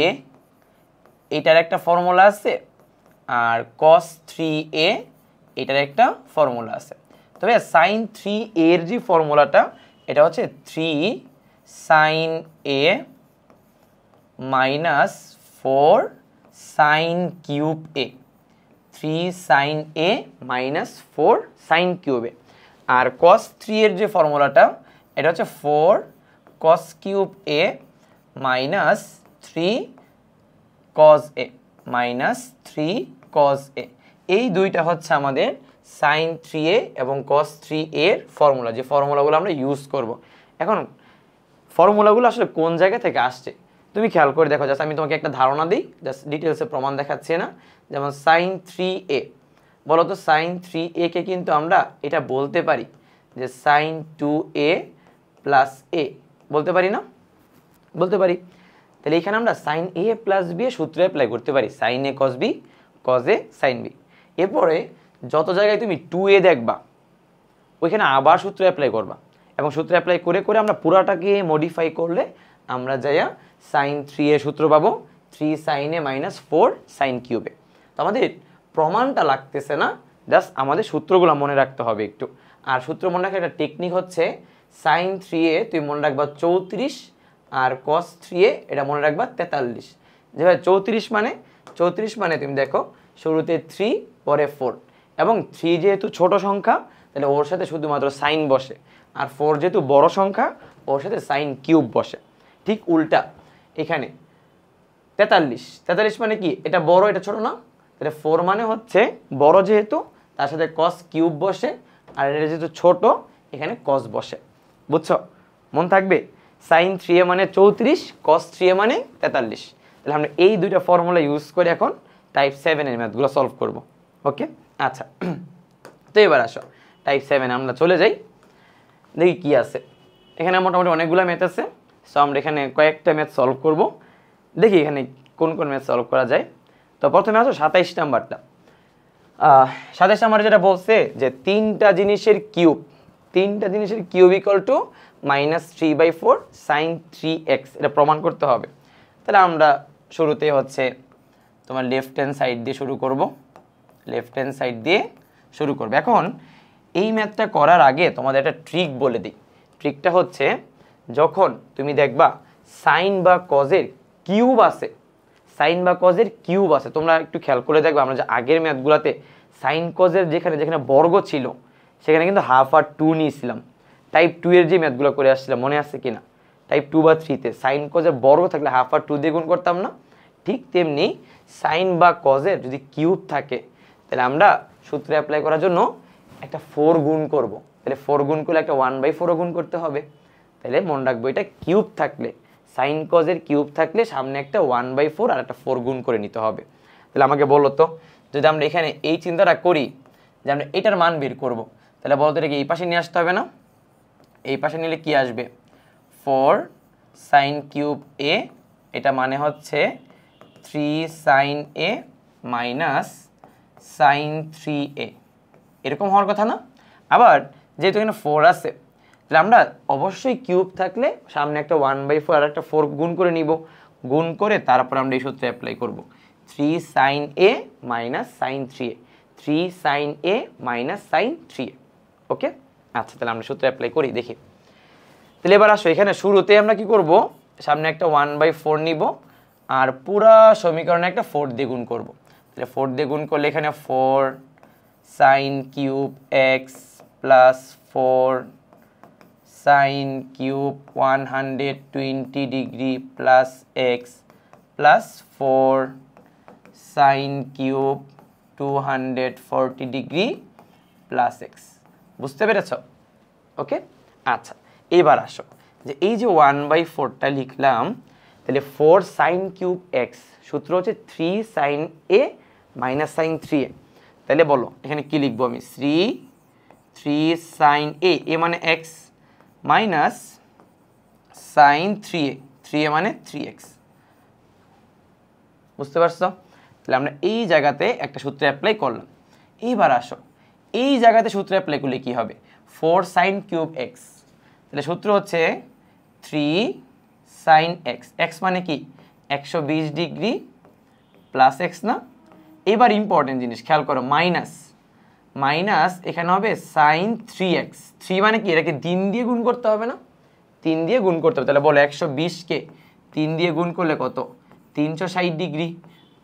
এটার একটা ফর্মুলা আছে, আর কস 3a এটার একটা ফর্মুলা আছে। তবে সাইন 3a এর যে ফর্মুলাটা এটা হচ্ছে 3 sine a minus 4 sine cube a, 3 sine a minus 4 sine cube a। আর কস 3 এর যে ফর্মুলাটা এটা হচ্ছে 4 cos cube a minus 3 cos a minus 3 cos a। এই দুইটা হচ্ছে আমাদের সাইন 3a এবং কস 3a এর ফর্মুলা, যে ফর্মুলাগুলো আমরা ইউজ করব। এখন ফর্মুলাগুলো আসলে কোন জায়গা থেকে আসছে তুমি খেয়াল করে দেখো। জাস্ট আমি তোমাকে একটা ধারণা দিই, জাস্ট ডিটেলসে প্রমাণ দেখাচ্ছি না। যেমন সাইন 3a, বলো তো সাইন 3a কে কিন্তু আমরা এটা বলতে পারি যে সাইন 2a প্লাস a, বলতে পারি না? বলতে পারি। তাহলে এখানে আমরা সাইন a প্লাস b সূত্র অ্যাপ্লাই করতে পারি, sine a cos a sine b। এরপরে যত জায়গায় তুমি 2a দেখবা ওইখানে আবার সূত্র অ্যাপ্লাই করবা এবং সূত্র অ্যাপ্লাই করে করে আমরা পুরাটাকে মডিফাই করলে আমরা যাইয়া সাইন 3 এর সূত্র পাবো 3 sin a মাইনাস 4 সাইন কিউবে। তো আমাদের প্রমাণটা লাগতেছে না, জাস্ট আমাদের সূত্রগুলো মনে রাখতে হবে একটু। আর সূত্র মনে রাখার একটা টেকনিক হচ্ছে সাইন 3a তুমি মনে রাখবা 34 আর কস 3a এটা মনে রাখবা 43। যেভাবে 34 মানে তুমি দেখো শুরুতে 3 পরে 4 এবং 3 যেহেতু ছোট সংখ্যা তাহলে ওর সাথে শুধুমাত্র সাইন বসে, আর 4 যেহেতু বড় সংখ্যা ওর সাথে সাইন কিউব বসে। ঠিক উল্টা এখানে 43 মানে কি, এটা বড় এটা ছোট না, তাহলে 4 মানে হচ্ছে বড় যেহেতু তার সাথে কস কিউব বসে, আর এটা যেহেতু ছোট এখানে কস বসে। বুঝছো? মন থাকবে। সাইন 3a মানে 34, কস 3a মানে 43। তাহলে আমরা এই দুইটা ফর্মুলা ইউজ করে এখন টাইপ 7 এর ম্যাথগুলো সলভ করব। ওকে, আচ্ছা। তো এবার আসো টাইপ 7 আমরা চলে যাই, দেখি কি আছে। এখানে মোটামুটি অনেকগুলো ম্যাথ আছে, সো আমরা এখানে কয়েকটা ম্যাথ সলভ করব। দেখি এখানে কোন কোন ম্যাথ সলভ করা যায়। তো প্রথমে আসো 27 নাম্বারটা। 27 নাম্বার যেটা বলছে যে তিনটা জিনিসের cube equal two -3/4 sin 3x, এটা প্রমাণ করতে হবে। তাহলে আমরা শুরুতে হচ্ছে তোমার লেফট হ্যান্ড সাইড দিয়ে শুরু করবে। এখন এই ম্যাথটা করার আগে তোমাদের একটা ট্রিক বলে দিই। ট্রিকটা হচ্ছে যখন তুমি দেখবা সাইন বা কজের কিউব আছে, তোমরা একটু খেয়াল করে দেখবা আমরা যে আগের ম্যাথগুলোতে সাইন কজের যেখানে বর্গ ছিল সেখানে কিন্তু হাফ আর 2 নিয়েছিলাম। টাইপ 2 এর যে ম্যাথগুলো করে আসছিলাম মনে আছে কিনা, টাইপ 2 বা 3-তে সাইন কজের বর্গ থাকলে হাফ আর 2 দিয়ে গুণ করতাম না? ঠিক তেমনি সাইন বা কজের যদি কিউব থাকে তাহলে আমরা সূত্রে অ্যাপ্লাই করার জন্য একটা 4 গুণ করব। তাহলে 4 গুণ করলে একটা 1/4 গুণ করতে হবে। তাহলে মনে রাখবো এটা কিউব থাকলে, সাইন কজের কিউব থাকলে সামনে একটা 1/4 আর একটা 4 গুণ করে নিতে হবে। তাহলে আমাকে বলো তো, যদি আমরা এখানে এই চিন্তাটা করি যে আমরা এটার মান বের করব, তাহলে বলো তো এটাকে এই পাশে নিয়ে আসতে হবে না? এই পাশে নিলে কি আসবে? 4 সাইন কিউব a, এটা মানে হচ্ছে 3 sine a minus sine 3a, এরকম হওয়ার কথা না? আবার যেহেতু এখানে 4 আছে তাহলে আমরা অবশ্যই কিউব থাকলে সামনে একটা 1/4 আর একটা 4 গুণ করে নিব। গুণ করে তারপর আমরা এই সূত্রে অ্যাপ্লাই করব 3 sine a minus sine 3a, 3 sine a minus sine 3a। Okay, আচ্ছা, তাহলে আমরা সূত্রে অ্যাপ্লাই করি দেখি। তাহলে এবার আসো এখানে শুরুতে আমরা কি করব, সামনে একটা 1/4 নিব আর পুরা সমীকরণে একটা 4 দিয়ে গুণ করব। তাহলে 4 দিয়ে গুণ করলে এখানে 4 sine cube x plus 4 sine cube 120 degree plus x plus 4 sine cube 240 degree plus x। বুঝতে পেরেছ? ওকে, আচ্ছা, এবার আসো যে এই যে 1/4টা লিখলাম, তাহলে 4 সাইন কিউব x সূত্র হচ্ছে 3 sine a minus sine 3a। তাহলে বলো এখানে কি লিখবো আমি? 3 সাইন a, a মানে x, মাইনাস সাইন 3a মানে 3x। বুঝতে পারছো? তাহলে আমরা এই জায়গাতে একটা সূত্র অ্যাপ্লাই করলাম। এইবার আসো এই জায়গাতে সূত্র অ্যাপ্লাই করলে কি হবে? 4 সাইন কিউব x, তাহলে সূত্র হচ্ছে 3 সাইন x, x মানে কি 120 ডিগ্রি প্লাস x না? এবার ইম্পর্টেন্ট জিনিস খেয়াল করো, মাইনাস এখানে হবে সাইন 3x, 3 মানে কি এটাকে 3 দিয়ে গুণ করতে হবে না? 3 দিয়ে গুণ করতে হবে। তাহলে বলো 120কে 3 দিয়ে গুণ করলে কত? 360 ডিগ্রি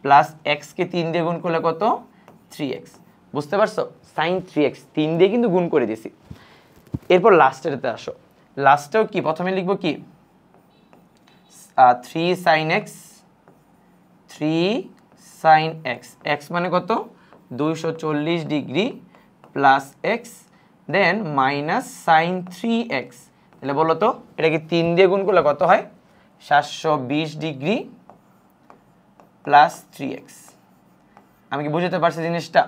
প্লাস x-কে 3 দিয়ে গুণ করলে কত? 3x। বুঝতে পারছো? সাইন 3x 3 দিয়ে কিন্তু গুণ করে দিছি। এরপর লাস্টেরতে আসো, লাস্টেও কি প্রথমে লিখবো কি 3 sine x, 3 sine x, x মানে কত 240 degree plus x, then minus sine 3x। তাহলে বলো তো এটাকে 3 দিয়ে গুণ করলে কত হয়? 720 ডিগ্রি প্লাস 3x। আমি কি বুঝতে পারছি জিনিসটা?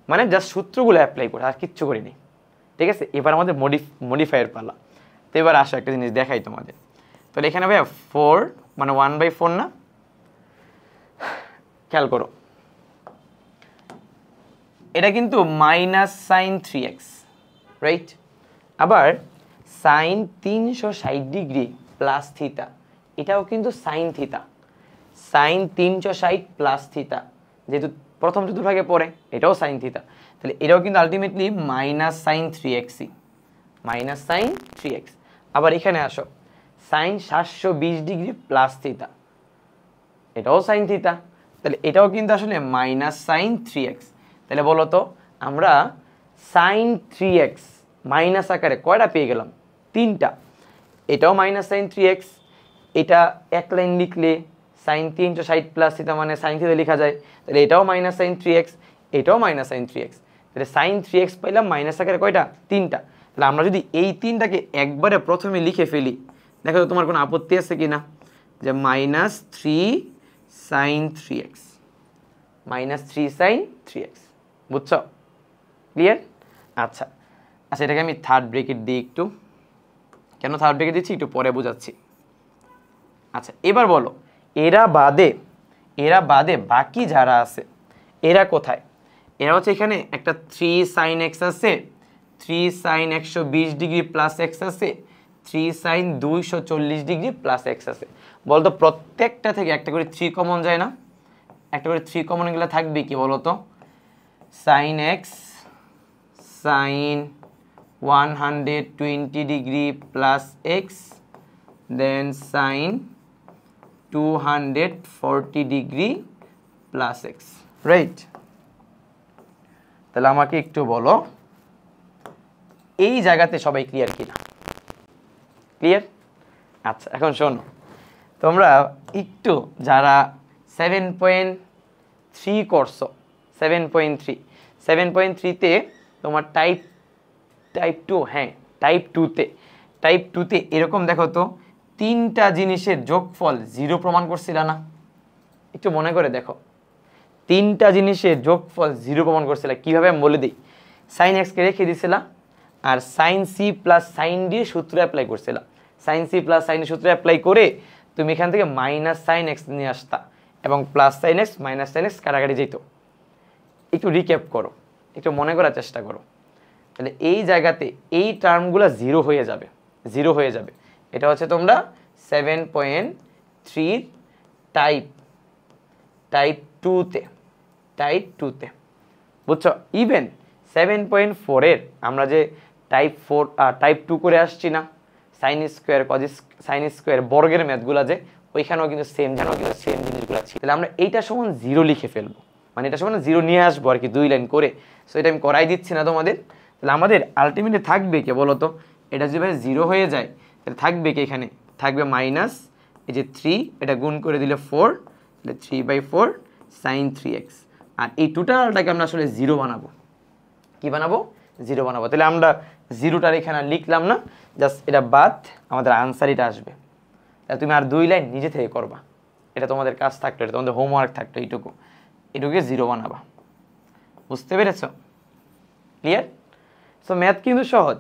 মানে জাস্ট সূত্রগুলো অ্যাপ্লাই করে আর কিচ্ছু করিনি। ঠিক আছে, এবার আমাদের মডিফায়ার পালা। তো এবার আসো একটা জিনিস দেখাই তোমাদের। তাহলে এখানে ভাই 4 মানে 1/4 না? খেয়াল করো এটা কিন্তু মাইনাস সাইন 3x, রাইট? আবার সাইন 360 ডিগ্রি প্লাস থিতা, এটাও কিন্তু সাইন থিতা। সাইন 360 প্লাস থিতা যেহেতু প্রথম চতুর্ভাগে পড়ে, এটাও সাইন থিতা, তাহলে এটাও কিন্তু আলটিমেটলি মাইনাস সাইন 3xই, মাইনাস সাইন 3x। আবার এখানে আসো, সাইন 720 ডিগ্রি প্লাস থিতা, এটাও সাইন থিতা, তাহলে এটাও কিন্তু আসলে মাইনাস সাইন 3x। তাহলে বলো তো আমরা সাইন 3x মাইনাস আকারে কয়টা পেয়ে গেলাম? 3টা। এটাও মাইনাস সাইন 3x, এটা এক লাইন লিখলে সাইন 360 প্লাস থিতা মানে সাইন থিতা লেখা যায়, তাহলে এটাও মাইনাস সাইন 3x, এটাও মাইনাস সাইন 3x, তাহলে সাইন 3x পাইলাম মাইনাস আকারে কয়টা? 3টা। তাহলে আমরা যদি এই 3টাকে একবারে প্রথমে লিখে ফেলি, দেখো তো তোমার কোনো আপত্তি আছে কি না? যে minus 3 sign 3x, minus 3 sign 3x, বুঝছো? ক্লিয়ার? আচ্ছা আচ্ছা, এটাকে আমি থার্ড ব্রেকেট দিই একটু। কেন থার্ড ব্রেকেট দিচ্ছি একটু পরে বোঝাচ্ছি। আচ্ছা এবার বলো, এরা বাদে বাকি যারা আছে এরা কোথায়? এরা হচ্ছে এখানে একটা 3 সাইন x আছে, 3 সাইন 120 ডিগ্রি প্লাস x আছে, 3 সাইন 240 ডিগ্রি প্লাস x আছে। বলতো প্রত্যেকটা থেকে একটা করে 3 কমন যায় না? একটা করে 3 কমন এগুলো থাকবে কি বলতো? Sine x sine 120 degree plus x, then sine 240 degree plus x, right? তাহলে আমাকে একটু বলো এই জায়গাতে সবাই ক্লিয়ার কিনা? ক্লিয়ার? আচ্ছা এখন শোনো, তোমরা একটু যারা 7.3 করছো, 7.3তে তোমার টাইপ 2, হ্যাঁ টাইপ 2তে এরকম দেখো তো 3টা জিনিসের যোগফল 0 প্রমাণ করছিলা না? একটু মনে করে দেখো, 3টা জিনিসের যোগফল 0 প্রমাণ করছিলা কিভাবে আমি বলে দিই। সাইন এক্সকে রেখে দিছিলা আর sine C plus sine D সূত্র অ্যাপ্লাই করছিলা। Sine C plus sine D সূত্র অ্যাপ্লাই করে তুমি এখান থেকে মাইনাস সাইন এক্স নিয়ে আসতা এবং plus sine x minus sine x কাটাকাটি যেত। একটু রিক্যাপ করো, একটু মনে করার চেষ্টা করো। তাহলে এই জায়গাতে এই টার্মগুলো 0 হয়ে যাবে, 0 হয়ে যাবে। এটা হচ্ছে তোমরা 7.3 টাইপ 2তে, বুঝছো? ইভেন 7.4 আমরা যে টাইপ 2 করে আসছি না, sine square cos sine square বর্গের ম্যাথগুলো যে, ওইখানেও কিন্তু সেম জিনিসগুলো ছিল। তাহলে আমরা এইটা সমান 0 লিখে ফেলবো, মানে এটা সমান 0 নিয়ে আসবো আর কি 2 লাইন করে। সো এটা আমি করাই দিচ্ছি না তোমাদের। তাহলে আমাদের আলটিমেটলি থাকবে কি বলো তো? এটা যদি 0 হয়ে যায় তাহলে থাকবে কি? এখানে থাকবে মাইনাস এই যে 3, এটা গুণ করে দিলে 4, তাহলে 3/4 সাইন 3x। আর এই টোটালটাকে আমরা আসলে 0 বানাবো। কি বানাবো? 0 বানাবো। তাহলে আমরা 0টার এখানে লিখলাম না, জাস্ট এটা বাদ, আমাদের আনসার এটা আসবে। তাহলে তুমি আর 2 লাইন নিজে থেকে করবা, এটা তোমাদের কাজ থাকতো, এটা তোমাদের হোমওয়ার্ক থাকতো। এটুকুকে 0 বানাবা। বুঝতে পেরেছ? ক্লিয়ার? সো ম্যাথ কিন্তু সহজ,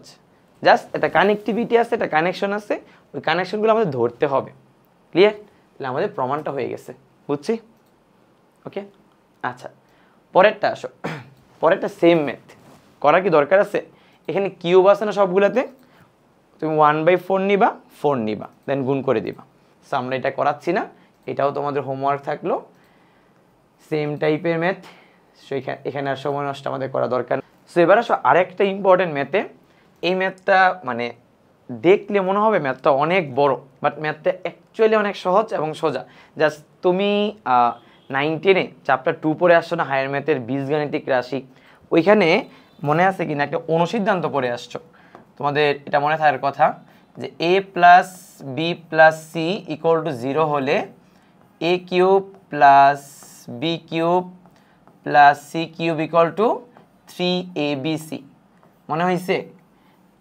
জাস্ট একটা কানেক্টিভিটি আছে, একটা কানেকশন আছে, ওই কানেকশনগুলো আমাদের ধরতে হবে। ক্লিয়ার? তাহলে আমাদের প্রমাণটা হয়ে গেছে, বুঝছি? ওকে আচ্ছা পরেরটা আসো। পরেরটা সেম ম্যাথ করার কি দরকার আছে? এখানে কিউব আছে না সবগুলোতে, তুমি 1/4 নিবা, 4 নিবা, দেন গুণ করে দিবা। সো আমরা এটা করাচ্ছি না, এটাও তোমাদের হোমওয়ার্ক থাকলো, সেম টাইপের ম্যাথ। সো এখানে আর সময় নষ্ট আমাদের করা দরকার। সো এবার আসো আরেকটা ইম্পর্টেন্ট ম্যাথে। এই ম্যাথটা মানে দেখলে মনে হবে ম্যাথটা অনেক বড়, বাট ম্যাথটা অ্যাকচুয়ালি অনেক সহজ এবং সোজা। জাস্ট তুমি 9-10-এ চ্যাপ্টার 2 পড়ে আসছো না, হায়ার ম্যাথের বীজগাণিতিক রাশি, ওইখানে মনে আছে কিনা একটা অনুসিদ্ধান্ত পড়ে আসছো। তোমাদের এটা মনে থাকার কথা যে a plus B plus C equal to 0 হলে a cube plus B cube plus C cube equal to 3abc। মনে হয়েছে?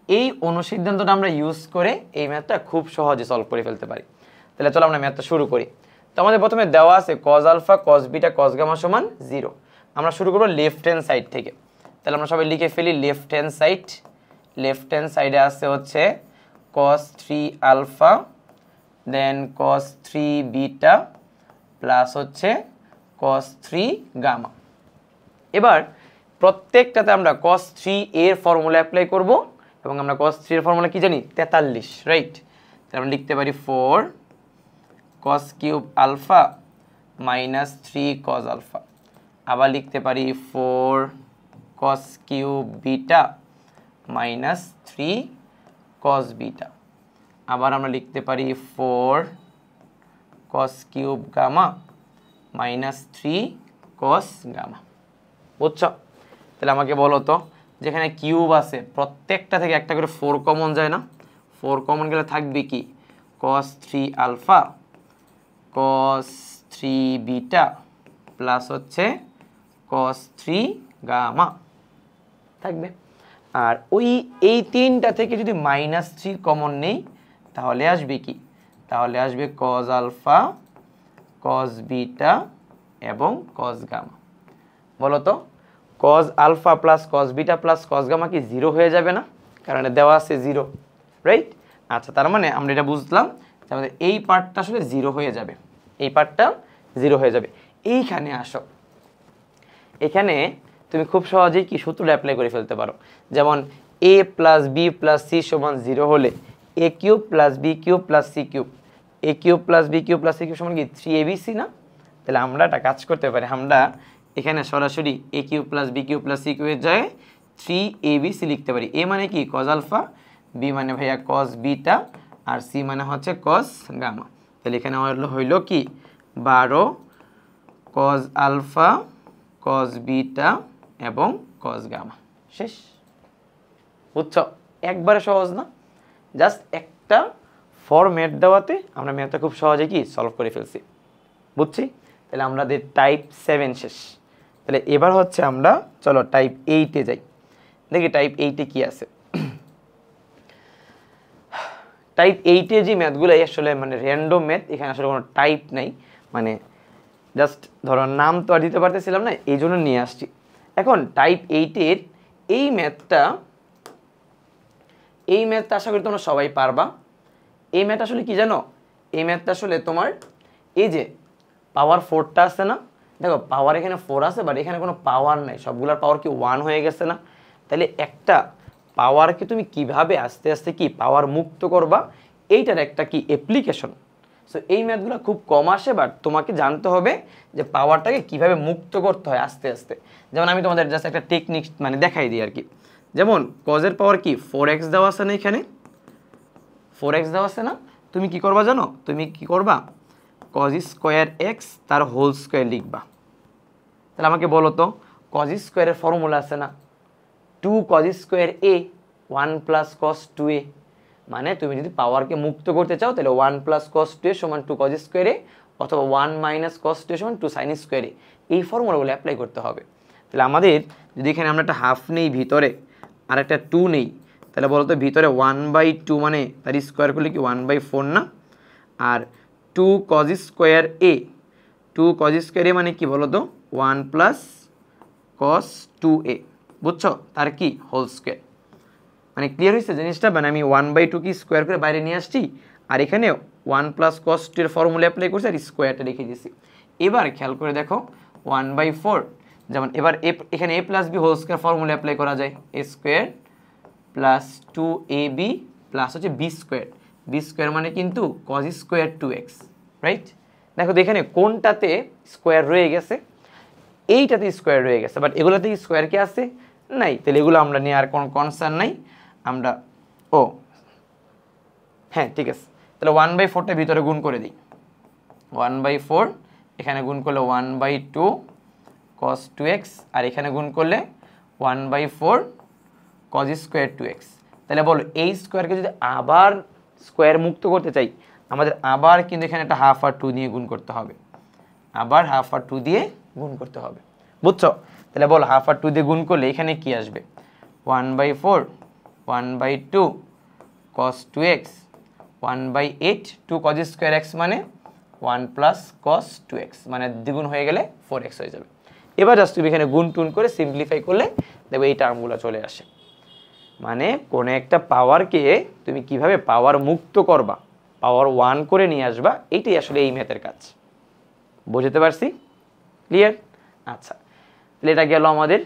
এই অনুসিদ্ধান্তটা আমরা ইউজ করে এই ম্যাথটা খুব সহজে সলভ করে ফেলতে পারি। তাহলে চলো আমরা ম্যাথটা শুরু করি। তো আমাদের প্রথমে দেওয়া আছে cos alpha cos beta cos gamma সমান 0। আমরা শুরু করবো লেফট হ্যান্ড সাইড থেকে। তাহলে আমরা সবাই লিখে ফেলি লেফট হ্যান্ড সাইডে আছে হচ্ছে cos 3 alpha then cos 3 beta plus হচ্ছে cos 3 গামা। এবার প্রত্যেকটাতে আমরা cos 3 এর ফর্মুলা অ্যাপ্লাই করব এবং আমরা cos 3 এর ফর্মুলা কি জানি 43 রাইট। তাহলে আমরা লিখতে পারি 4 cos cube alpha minus 3 cos alpha. আবার লিখতে পারি 4 cos cube beta minus 3 cos beta. আবার আমরা লিখতে পারি 4 cos cube gamma minus 3 cos gamma. বুঝছো? তাহলে আমাকে বলো তো, যেখানে কিউব আছে প্রত্যেকটা থেকে একটা করে 4 কমন যায় না? 4 কমন গেলে থাকবে কি cos 3 alpha cos 3 beta plus হচ্ছে cos 3 গামা থাকবে। আর এই তিনটা থেকে যদি -3 কমন নেই তাহলে আসবে কি? তাহলে আসবে cos আলফা cos বিটা এবং cos গামা। বলো তো cos alpha plus cos beta plus cos gamma কি 0 হয়ে যাবে না? কারণ এটা দেওয়া আছে 0 রাইট। আচ্ছা, তার মানে আমরা এটা বুঝলাম যে আমাদের এই পার্টটা আসলে 0 হয়ে যাবে, এই পার্টটা 0 হয়ে যাবে। এইখানে আসো, এখানে তুমি খুব সহজেই কি সূত্রটা অ্যাপ্লাই করে ফেলতে পারো। যেমন a plus B plus C সমান 0 হলে a cube plus B cube plus C cube, a cube plus B cube plus C cube সমান কি 3abc না? তাহলে আমরা একটা কাজ করতে পারি, আমরা এখানে সরাসরি a cube plus B cube plus C কিউবের জায়গায় 3abc লিখতে পারি। a মানে কি cos আলফা, b মানে ভাইয়া cos বিটা, আর c মানে হচ্ছে cos গামা। তাহলে এখানে হইল কি 12 cos আলফা cos বিটা এবং cos গামা। শেষ। বুঝছো? একবারে সহজ না? জাস্ট একটা ফরম্যাট দেওয়াতে আমরা ম্যাথটা খুব সহজে কি সলভ করে ফেলছি। বুঝছি? তাহলে আমাদের টাইপ 7 শেষ। তাহলে এবার হচ্ছে আমরা চলো টাইপ 8-এ যাই, দেখি টাইপ 8-এ কি আছে। টাইপ 8-এ যে ম্যাথগুলো আসলে মানে র্যান্ডম ম্যাথ, এখানে আসলে কোনো টাইপ নাই, মানে জাস্ট ধরো নাম তো আর দিতে পারতেছিলাম না, এই জন্য নিয়ে আসছি। এখন টাইপ 8-এর এই ম্যাথটা আশা করি তোমরা সবাই পারবা। এই ম্যাথ আসলে কি জানো? এই ম্যাথটা আসলে তোমার এই যে পাওয়ার 4টা আছে না, দেখো পাওয়ার এখানে 4 আছে, বাট এখানে কোনো পাওয়ার নাই, সবগুলোর পাওয়ার কি 1 হয়ে গেছে না? তাহলে একটা পাওয়ারকে তুমি কিভাবে আস্তে আস্তে কি পাওয়ার মুক্ত করবা, এইটার একটা কি অ্যাপ্লিকেশন। সো এই ম্যাথগুলো খুব কম আসে, বাট তোমাকে জানতে হবে যে পাওয়ারটাকে কিভাবে মুক্ত করতে হয় আস্তে আস্তে। যেমন আমি তোমাদের জাস্ট একটা টেকনিক মানে দেখাই দিই আর কি। যেমন কজের পাওয়ার কি 4x দেওয়া আছে না, এখানে 4x দেওয়া আছে না? তুমি কি করবা জানো? তুমি কি করবা cos স্কোয়ার এক্স তার হোল স্কোয়ার লিখবা। তাহলে আমাকে বলো তো cos স্কোয়ারের ফর্মুলা আছে না 2 cos square a 1 plus cos 2a, মানে তুমি যদি পাওয়ারকে মুক্ত করতে চাও তাহলে 1 প্লাস cos 2a সমান 2 cos স্কোয়ার a, অথবা 1 মাইনাস cos 2a সমান 2 sin স্কোয়ার a। এই ফর্মুলাগুলো অ্যাপ্লাই করতে হবে। তাহলে আমাদের যদি এখানে আমরা একটা হাফ নেই ভিতরে আর একটা 2 নেই, তাহলে বলো তো ভিতরে 1/2 মানে তার স্কোয়ার করলে কি 1/4 না? আর 2 cos square a, 2 cos square a মানে কি বলো তো 1 প্লাস cos 2a, বুঝছো? তার কি হোল স্কোয়ার। মানে ক্লিয়ার হয়েছে জিনিসটা? মানে আমি 1/2 কি স্কোয়ার করে বাইরে নিয়ে আসছি, আর এখানে 1 প্লাস cos 2 এর ফর্মুলা অ্যাপ্লাই করছি আর স্কোয়ারটা রেখে দিয়েছি। এবার খেয়াল করে দেখো 1/4, যেমন এবার এখানে a plus B whole square formula apply করা যায়, a square plus 2ab plus হচ্ছে বি স্কোয়ার। বি স্কোয়ার মানে কিন্তু cos স্কোয়ার 2x, রাইট? দেখো তো এখানে কোনটাতে স্কোয়ার রয়ে গেছে? এইটাতে স্কোয়ার রয়ে গেছে, বাট এগুলোতে স্কোয়ার কি আছে? নাই। তাহলে এগুলো আমরা নিয়ে আর কোনো কনসার্ন নাই। আমরা হ্যাঁ ঠিক আছে, তাহলে 1/4টা ভিতরে গুণ করে দিই। 1/4 এখানে গুণ করলে 1/2 cos 2x, আর এখানে গুণ করলে 1/4 cos স্কোয়ার 2x। তাহলে বলো এই স্কোয়ারকে যদি আবার স্কোয়ার মুক্ত করতে চাই, আমাদের আবার কিন্তু এখানে একটা হাফ আর 2 দিয়ে গুণ করতে হবে, আবার হাফ আর 2 দিয়ে গুণ করতে হবে। বুঝছো? তাহলে বলো হাফ আর 2 দিয়ে গুণ করলে এখানে কি আসবে? 1/4 1/2 cos 2x 1/8 2 cos square x মানে 1 প্লাস cos 2x, মানে দ্বিগুণ হয়ে গেলে 4x হয়ে যাবে। এবার জাস্ট তুমি এখানে গুণ টুন করে সিম্পলিফাই করলে দেখবে এই টার্মগুলো চলে আসে। মানে কোনো একটা পাওয়ারকে তুমি কিভাবে পাওয়ার মুক্ত করবা, পাওয়ার 1 করে নিয়ে আসবা, এইটাই আসলে এই ম্যাথের কাজ। বুঝতে পারছি? ক্লিয়ার? আচ্ছা, তাহলে এটা গেল আমাদের।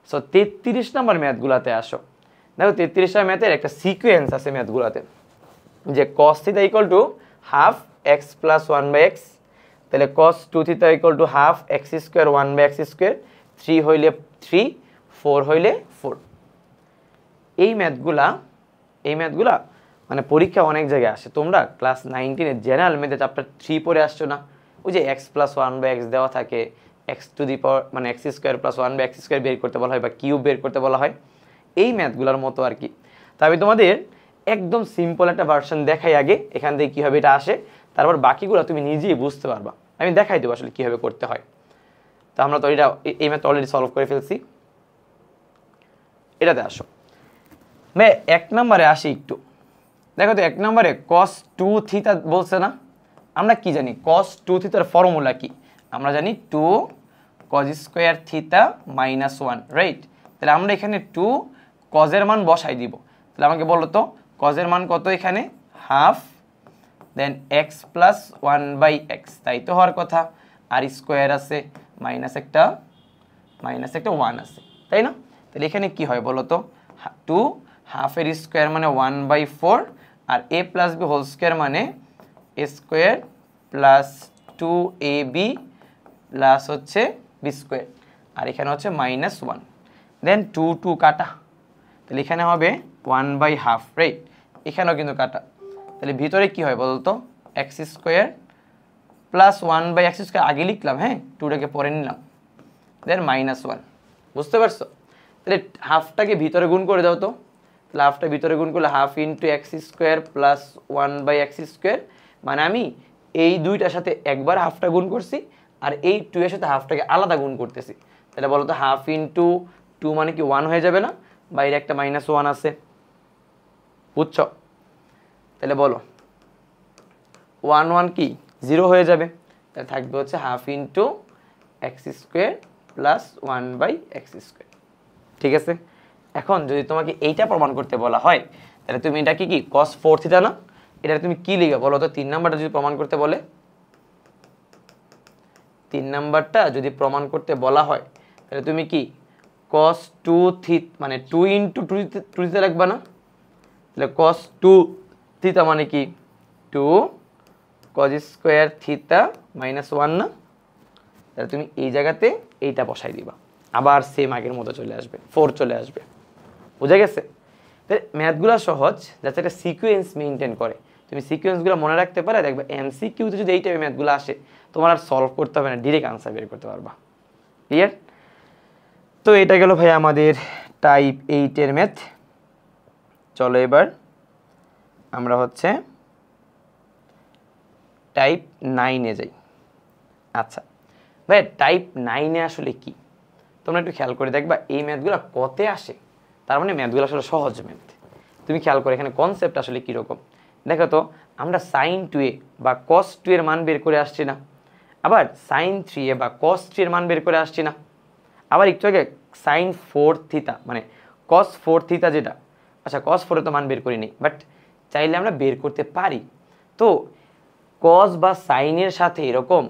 সো 33 নম্বর ম্যাথগুলোতে আসো। দেখো 33টা ম্যাথের একটা সিকোয়েন্স আছে ম্যাথগুলোতে, যে cos theta equal to half x plus 1/x, তাহলে cos 2 theta equal to half x square 1/x square, 3 হইলে 3, 4 হইলে 4। এই ম্যাথগুলা মানে পরীক্ষা অনেক জায়গায় আসে। তোমরা ক্লাস 19-এ জেনারেল ম্যাথে চ্যাপ্টার 3 পড়ে আসছো না, ওই যে এক্স প্লাস 1/x দেওয়া থাকে, এক্স টু দি পাওয়ার মানে x square plus 1/x square বের করতে বলা হয় বা কিউব বের করতে বলা হয়, এই ম্যাথগুলোর মতো আর কি। তো আমি তোমাদের একদম সিম্পল একটা ভার্সন দেখাই আগে, এখান থেকে কীভাবে এটা আসে, তারপর বাকিগুলো তুমি নিজেই বুঝতে পারবা। আমি দেখাই দেবো আসলে কীভাবে করতে হয়। তো আমরা তো এটা এই ম্যাথ অলরেডি সলভ করে ফেলছি। এটাতে আসো ভাই, 1 নম্বরে আসি একটু। দেখো তো 1 নম্বরে cos 2 থিটা বলছে না, আমরা কি জানি cos 2 থিটার ফর্মুলা কি? আমরা জানি 2 cos square theta minus 1, right? তাহলে আমরা এখানে 2 cos এর মান বসাই দিব। তাহলে আমাকে বলো তো cos এর মান কত? এখানে হাফ, দেন এক্স প্লাস 1/x, তাই তো হওয়ার কথা। আর স্কোয়ার আছে, মাইনাস একটা 1 আছে, তাই না? তাহলে এখানে কি হয় বলো তো, 2 হাফের স্কোয়ার মানে 1/4, আর a plus B whole square মানে a square plus 2ab plus হচ্ছে বি স্কোয়ার, আর এখানে হচ্ছে -1, দেন 2 2 কাটা, তাহলে এখানে হবে 1/2, রাইট? এখানেও কিন্তু কাটা, তাহলে ভিতরে কি হয় বলতো, x square plus 1/x square আগে লিখলাম, হ্যাঁ, 2টাকে পরে নিলাম, দেন -1, বুঝতে পারছো? তাহলে হাফটাকে ভিতরে গুণ করে দাও তো, তাহলে হাফটা ভিতরে গুণ করলে half into x square plus 1/x square, মানে আমি এই দুইটার সাথে একবার হাফটা গুণ করছি, আর এই 2 এর সাথে হাফটাকে আলাদা গুণ করতেছি। তাহলে বলো তো হাফ ইন্টু 2 মানে কি 1 হয়ে যাবে না? বাইরে একটা -1 আছে, বুঝছো? তাহলে বলো 1 1 কি 0 হয়ে যাবে, তাহলে থাকবে হচ্ছে half into x square plus 1/x square, ঠিক আছে? এখন যদি তোমাকে এইটা প্রমাণ করতে বলা হয়, তাহলে তুমি এটা কি cos 4 থিটা না, এটা তুমি কি লিখবে বলো তো? 3 নাম্বারটা যদি প্রমাণ করতে বলে, 3 নাম্বারটা যদি প্রমাণ করতে বলা হয়, তাহলে তুমি কি cos 2 থিটা মানে 2 ইন্টু 2 থিটা রাখবা না? তাহলে cos 2 থিটা মানে কি 2 cos স্কোয়ার থিটা -1 না? তাহলে তুমি এই জায়গাতে এইটা বসাই দিবা, আবার সেম আগের মতো চলে আসবে, 4 চলে আসবে, বুঝা গেছে? তাহলে ম্যাথগুলো সহজ, যাতে একটা সিকোয়েন্স মেনটেন করে। তুমি সিকোয়েন্সগুলো মনে রাখতে পারে, দেখবে এমসিকিউতে যদি এই টাইপের ম্যাথগুলো আসে, তোমার আর সলভ করতে হবে না, ডিরেক্ট আনসার বের করতে পারবা। ক্লিয়ার? তো এটা গেল ভাই আমাদের টাইপ 8-এর ম্যাথ। চলো এবার আমরা হচ্ছে টাইপ 9-এ যাই। আচ্ছা ভাই, টাইপ 9-এ আসলে কি তোমরা একটু খেয়াল করে দেখবা, এই ম্যাথগুলো কতে আসে, তার মানে ম্যাথগুলো আসলে সহজ ম্যাথ। তুমি খেয়াল করে এখানে কনসেপ্ট আসলে কীরকম দেখো তো, আমরা sin 2a বা cos 2 এর মান বের করে আসছি না, আবার sin 3a বা cos 3 এর মান বের করে আসছি না, আবার একটু আগে sin 4 থিটা মানে cos 4 থিটা যেটা, আচ্ছা cos 4 এর তো মান বের করিনি, বাট চাইলে আমরা বের করতে পারি। তো cos বা sin এর সাথে এরকম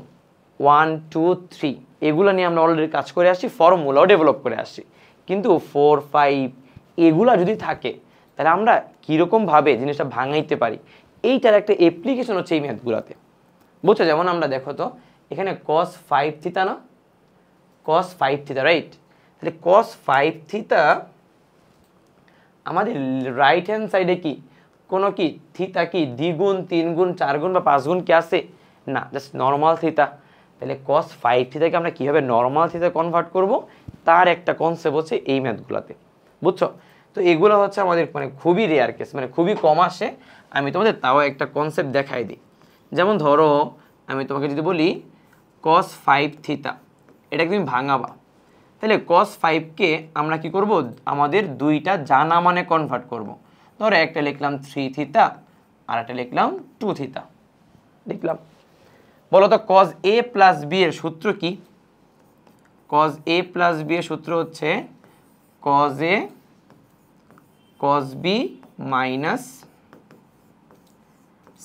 1 2 3 এগুলো নিয়ে আমরা অলরেডি কাজ করে আসছি, ফর্মুলাও ডেভেলপ করে আসছি, কিন্তু 4 5 এগুলা যদি থাকে, তাহলে আমরা কীরকমভাবে জিনিসটা ভাঙাইতে পারি, এইটার একটা অ্যাপ্লিকেশন হচ্ছে এই ম্যাথগুলোতে, বুঝছো? যেমন আমরা দেখো তো এখানে cos 5 থিটা না, cos 5 থিটা, রাইট? তাহলে cos 5 থিটা আমাদের রাইট হ্যান্ড সাইডে কি কোনো কি থিটা কি দ্বিগুণ 3 গুণ 4 গুণ বা 5 গুণ কি আছে না, জাস্ট নর্মাল থিটা। তাহলে cos 5 থিটাকে আমরা কীভাবে নর্মাল থিটা কনভার্ট করব, তার একটা কনসেপ্ট হচ্ছে এই ম্যাথগুলোতে, বুঝছো? তো এগুলো হচ্ছে আমাদের মানে খুবই রেয়ার কেস, মানে খুবই কম আসে। আমি তোমাদের তাও একটা কনসেপ্ট দেখাই দিই। যেমন ধরো আমি তোমাকে যদি বলি cos 5 থিটা, এটাকে তুমি ভাঙাবা, তাহলে cos 5কে আমরা কি করব, আমাদের দুইটা জানা মানে কনভার্ট করব। ধরো একটা লিখলাম 3 থিটা আর একটা লিখলাম 2 থিটা, লিখলাম। বলো তো cos a প্লাস b এর সূত্র কি? cos a প্লাস b এর সূত্র হচ্ছে cos a cos b minus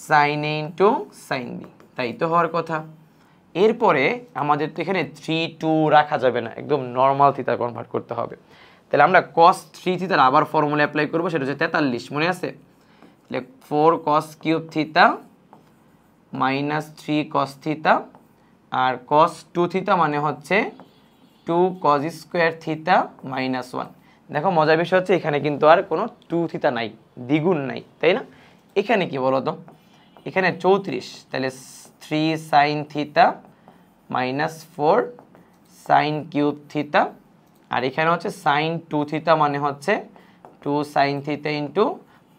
sin a into sin b, তাই তো হওয়ার কথা। এরপরে আমাদের তো এখানে 3 2 রাখা যাবে না, একদম নর্মাল থিটা কনভার্ট করতে হবে। তাহলে আমরা cos 3 থিটার আবার ফর্মুলা অ্যাপ্লাই করব, সেটা হচ্ছে 43, মনে আছে? তাহলে 4 cos cube theta minus 3 cos theta, আর cos 2 থিটা মানে হচ্ছে 2 cos স্কোয়ার থিটা মাইনাস 1। দেখো মজার বিষয় হচ্ছে এখানে কিন্তু আর কোনো 2 থিটা নাই, দ্বিগুণ নাই, তাই না? এখানে কি বলো তো, এখানে 34, তাহলে 3 sin theta minus 4 sin cube theta, আর এখানে হচ্ছে sin 2 থিটা মানে হচ্ছে 2 sin theta into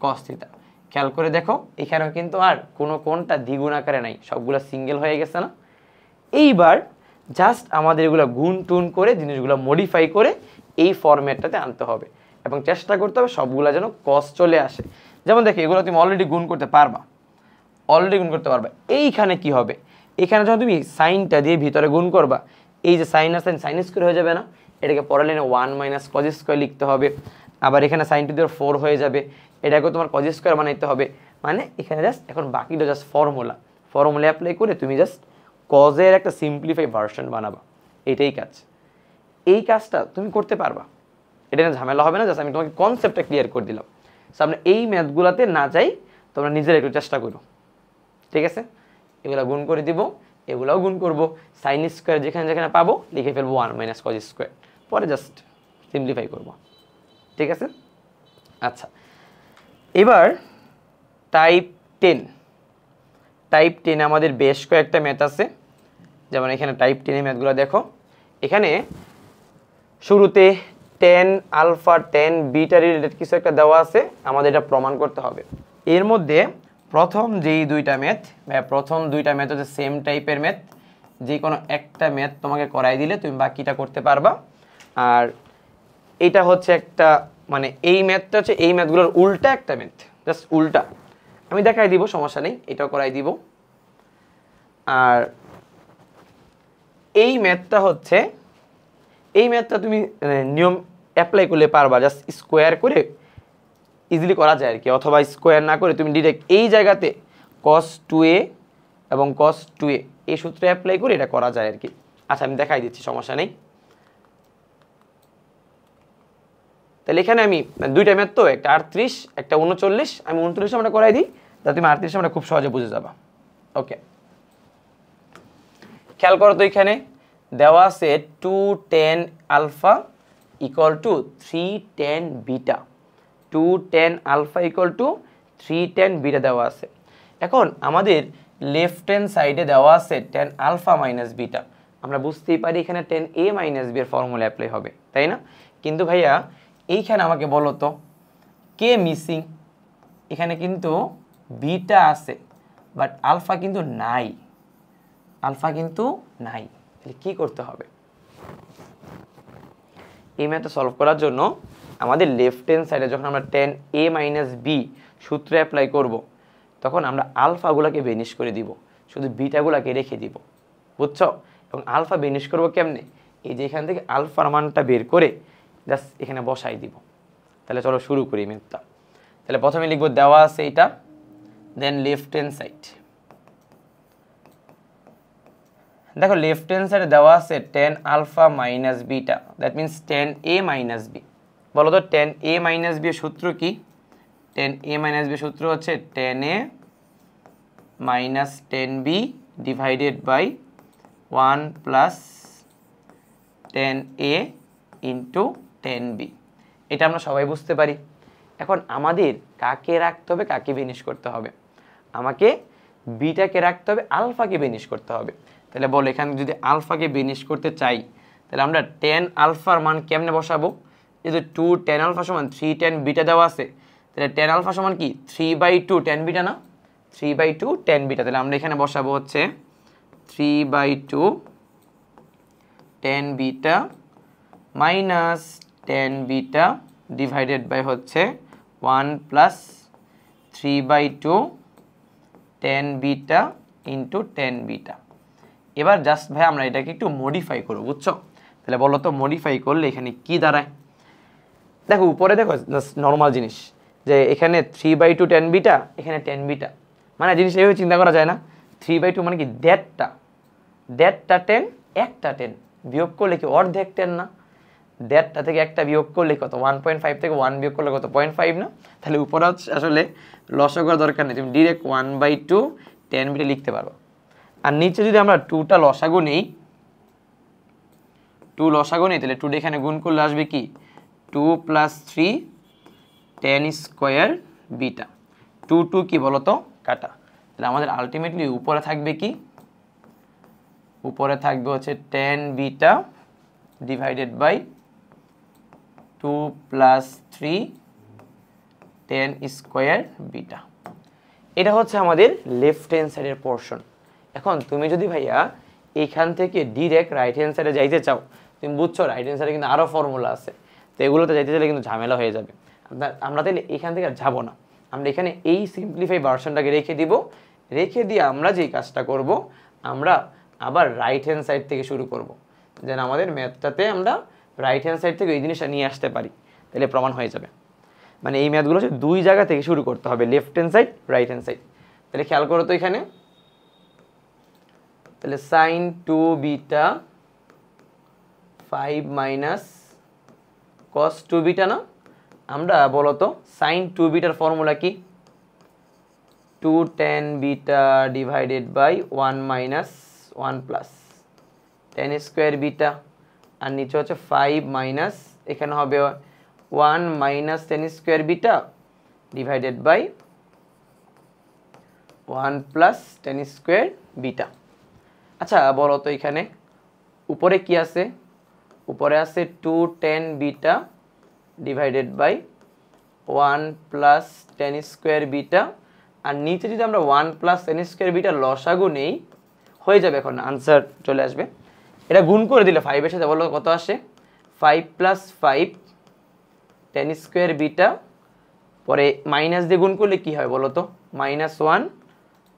cos theta. খেয়াল করে দেখো এখানেও কিন্তু আর কোনো কোনটা দ্বিগুণ আকারে নাই, সবগুলো সিঙ্গেল হয়ে গেছে না? এইবার জাস্ট আমাদের এগুলো গুণ টুন করে জিনিসগুলো মডিফাই করে এই ফরম্যাটটাতে আনতে হবে এবং চেষ্টা করতে হবে সবগুলো যেন cos চলে আসে। যেমন দেখো এগুলো তুমি অলরেডি গুণ করতে পারবা, এইখানে কি হবে, এখানে যখন তুমি সাইনটা দিয়ে ভিতরে গুণ করবা, এই যে সাইন আর সাইন সাইন স্কোয়ার হয়ে যাবে না, এটাকে পরের লাইনে 1 মাইনাস cos স্কোয়ার লিখতে হবে। আবার এখানে সাইন টু দি 4 হয়ে যাবে, এটাকেও তোমার cos স্কোয়ার বানাইতে হবে। মানে এখানে জাস্ট এখন বাকিটা জাস্ট ফর্মুলা অ্যাপ্লাই করে তুমি জাস্ট কজের একটা সিম্পলিফাই ভার্সন বানাবা, এটাই কাজ। এই কাজটা তুমি করতে পারবা, এটা না ঝামেলা হবে না, জাস্ট আমি তোমাকে কনসেপ্টটা ক্লিয়ার করে দিলাম। সো আমরা এই ম্যাথগুলোতে না যাই, তোমরা নিজেরা একটু চেষ্টা করো, ঠিক আছে? এগুলো গুণ করে দিব, এগুলোও গুণ করব, সাইন স্কোয়ার যেখানে যেখানে পাবো লিখে ফেলবো 1 মাইনাস cos স্কোয়ার, পরে জাস্ট সিম্পলিফাই করব, ঠিক আছে? আচ্ছা, এবার টাইপ 10 আমাদের বেশ কয়েকটা ম্যাথ আছে। যেমন এখানে টাইপ 10 ম্যাথগুলো দেখো, এখানে শুরুতে tan alpha tan beta related কিছু একটা দেওয়া আছে, আমাদের এটা প্রমাণ করতে হবে। এর মধ্যে প্রথম দুইটা ম্যাথ হচ্ছে সেম টাইপের ম্যাথ, যে কোনো একটা ম্যাথ তোমাকে করাই দিলে তুমি বাকিটা করতে পারবা। আর এটা হচ্ছে একটা মানে এই ম্যাথটা হচ্ছে এই ম্যাথগুলোর উল্টা একটা ম্যাথ, জাস্ট উল্টা, আমি দেখাই দিব, সমস্যা নেই, এটাও করাই দিব। আর এই ম্যাথটা তুমি নিয়ম অ্যাপ্লাই করলে পারবা, জাস্ট স্কোয়ার করে ইজিলি করা যায় আর কি, অথবা স্কোয়ার না করে তুমি ডিরেক্ট এই জায়গাতে cos 2a এবং cos 2a এই সূত্রে অ্যাপ্লাই করে এটা করা যায় আর কি। আচ্ছা আমি দেখাই দিচ্ছি, সমস্যা নেই। তাহলে এখানে আমি দুইটা ম্যাথ তো, একটা 38 একটা 39, আমি 39 আমরা করাই দিই, তাহলে তুমি 38 আমরা খুব সহজে বুঝে যাবা। ওকে, খেয়াল করো তো, এখানে দেওয়া আছে 2 tan alpha equal to 3 tan beta, 2 tan alpha equal to 3 tan beta দেওয়া আছে। এখন আমাদের লেফট হ্যান্ড সাইডে দেওয়া আছে tan আলফা মাইনাস বিটা, আমরা বুঝতেই পারি এখানে tan a মাইনাস b এর ফর্মুলা অ্যাপ্লাই হবে, তাই না? কিন্তু ভাইয়া এইখানে আমাকে বলো তো কে মিসিং, এখানে কিন্তু বিটা আছে বাট আলফা কিন্তু নাই, তাহলে কি করতে হবে? এই ম্যাথটা সলভ করার জন্য আমাদের লেফট হ্যান্ড সাইডে যখন আমরা tan a মাইনাস b সূত্র অ্যাপ্লাই করব, তখন আমরা আলফাগুলোকে বেনিশ করে দিব, শুধু বিটাগুলোকে রেখে দিব, বুঝছো? এবং আলফা বেনিশ করব কেমনে, এই যে এখান থেকে আলফার মানটা বের করে জাস্ট এখানে বসাই দিব। তাহলে চলো শুরু করি ম্যাথটা। তাহলে প্রথমে লিখবো দেওয়া আছে এটা, দেন লেফট হ্যান্ড সাইড, দেখো লেফট হ্যান্ড সাইডে দেওয়া আছে tan alpha minus beta, that means tan a minus b। বলো তো tan a মাইনাস b এর সূত্র কি? tan a মাইনাস b এর সূত্র হচ্ছে tan a মাইনাস tan b divided by 1 plus tan a into tan b। এটা আমরা সবাই বুঝতে পারি। এখন আমাদের কাকে রাখতে হবে, কাকে বেনিশ করতে হবে? আমাকে বিটাকে রাখতে হবে, আলফাকে বেনিশ করতে হবে। তাহলে বলো এখানে যদি আলফাকে বেনিশ করতে চাই, তাহলে আমরা tan আলফার মান কেমনে বসাবো? এই যে 2 tan আলফা সমান 3 tan বিটা দেওয়া আছে, তাহলে tan আলফা সমান কি 3/2 tan বিটা না, 3/2 tan বিটা। তাহলে আমরা এখানে বসাবো হচ্ছে 3/2 tan beta minus tan beta divided by হচ্ছে 1 plus 3/2 tan beta into tan beta. এবার জাস্ট ভাই আমরা এটাকে একটু মডিফাই করবো, বুঝছো? তাহলে বলো তো মডিফাই করলে এখানে কি দাঁড়ায়? দেখো উপরে দেখো নর্মাল জিনিস, যে এখানে 3/2 tan বিটা, এখানে tan বিটা, মানে জিনিস এইভাবে চিন্তা করা যায় না। 3/2 মানে কি দেড়টা 10, একটা 10 বিয়োগ করলে কি অর্ধেক 10 না? দেড়টা থেকে একটা বিয়োগ করলে কত 1.5 থেকে 1 বিয়োগ করলে কত 0.5 না, তাহলে উপরে আসলে লসাগু করার দরকার নেই, তুমি ডিরেক্ট 1/2 10 বিটা লিখতে পারো। আর নিচে যদি আমরা 2টা লসাগু নেই, 2 লসাগু নেই, তাহলে 2 এখানে গুণ করলে আসবে কি 2 + 3 10 স্কয়ার বিটা। 2 কি বলতো কাটা, তাহলে আমাদের আলটিমেটলি উপরে থাকবে কি, উপরে থাকবে হচ্ছে 10 beta divided by 2 + 3 10 square beta. এটা হচ্ছে আমাদের লেফট হ্যান্ড সাইডের পোর্শন। এখন তুমি যদি ভাইয়া এইখান থেকে ডিরেক্ট রাইট হ্যান্ড সাইডে যাইতে চাও, তুমি বুঝছো রাইট হ্যান্ড সাইডে কিন্তু আরও ফর্মুলা আছে, তো এগুলোতে যাইতে চাইলে কিন্তু ঝামেলা হয়ে যাবে। আমরা তাহলে এখান থেকে আর যাবো না, আমরা এখানে এই সিম্পলিফাই ভার্সনটাকে রেখে দিব, রেখে দিয়ে আমরা যেই কাজটা করব, আমরা আবার রাইট হ্যান্ড সাইড থেকে শুরু করব, যেন আমাদের ম্যাথটাতে আমরা রাইট হ্যান্ড সাইড থেকে ওই জিনিসটা নিয়ে আসতে পারি, তাহলে প্রমাণ হয়ে যাবে। মানে এই ম্যাথগুলো হচ্ছে দুই জায়গা থেকে শুরু করতে হবে, left hand side right hand side. তাহলে খেয়াল করো তো এখানে, তাহলে sin 2 beta 5 minus cos 2 beta না, আমরা বলো তো sin 2 বিটার ফর্মুলা কি 2 tan beta divided by 1 minus 1 plus 10 square beta, আর নিচে হচ্ছে 5 মাইনাস এখানে হবে 1 minus 10 square beta divided by 1 plus 10 square beta. আচ্ছা বলো তো এখানে উপরে কি আছে, উপরে আছে 2 tan beta divided by 1 plus 10 square beta, আর নিচে যদি আমরা 1 প্লাস 10 স্কোয়ার বিটা লসাগু নেই, হয়ে যাবে, এখন আনসার চলে আসবে। এটা গুণ করে দিলে 5 এর সাথে বলো কত আসে 5 + 5 10 স্কোয়ার বিটা, পরে মাইনাস দিয়ে গুণ করলে কি হয় বলো তো -1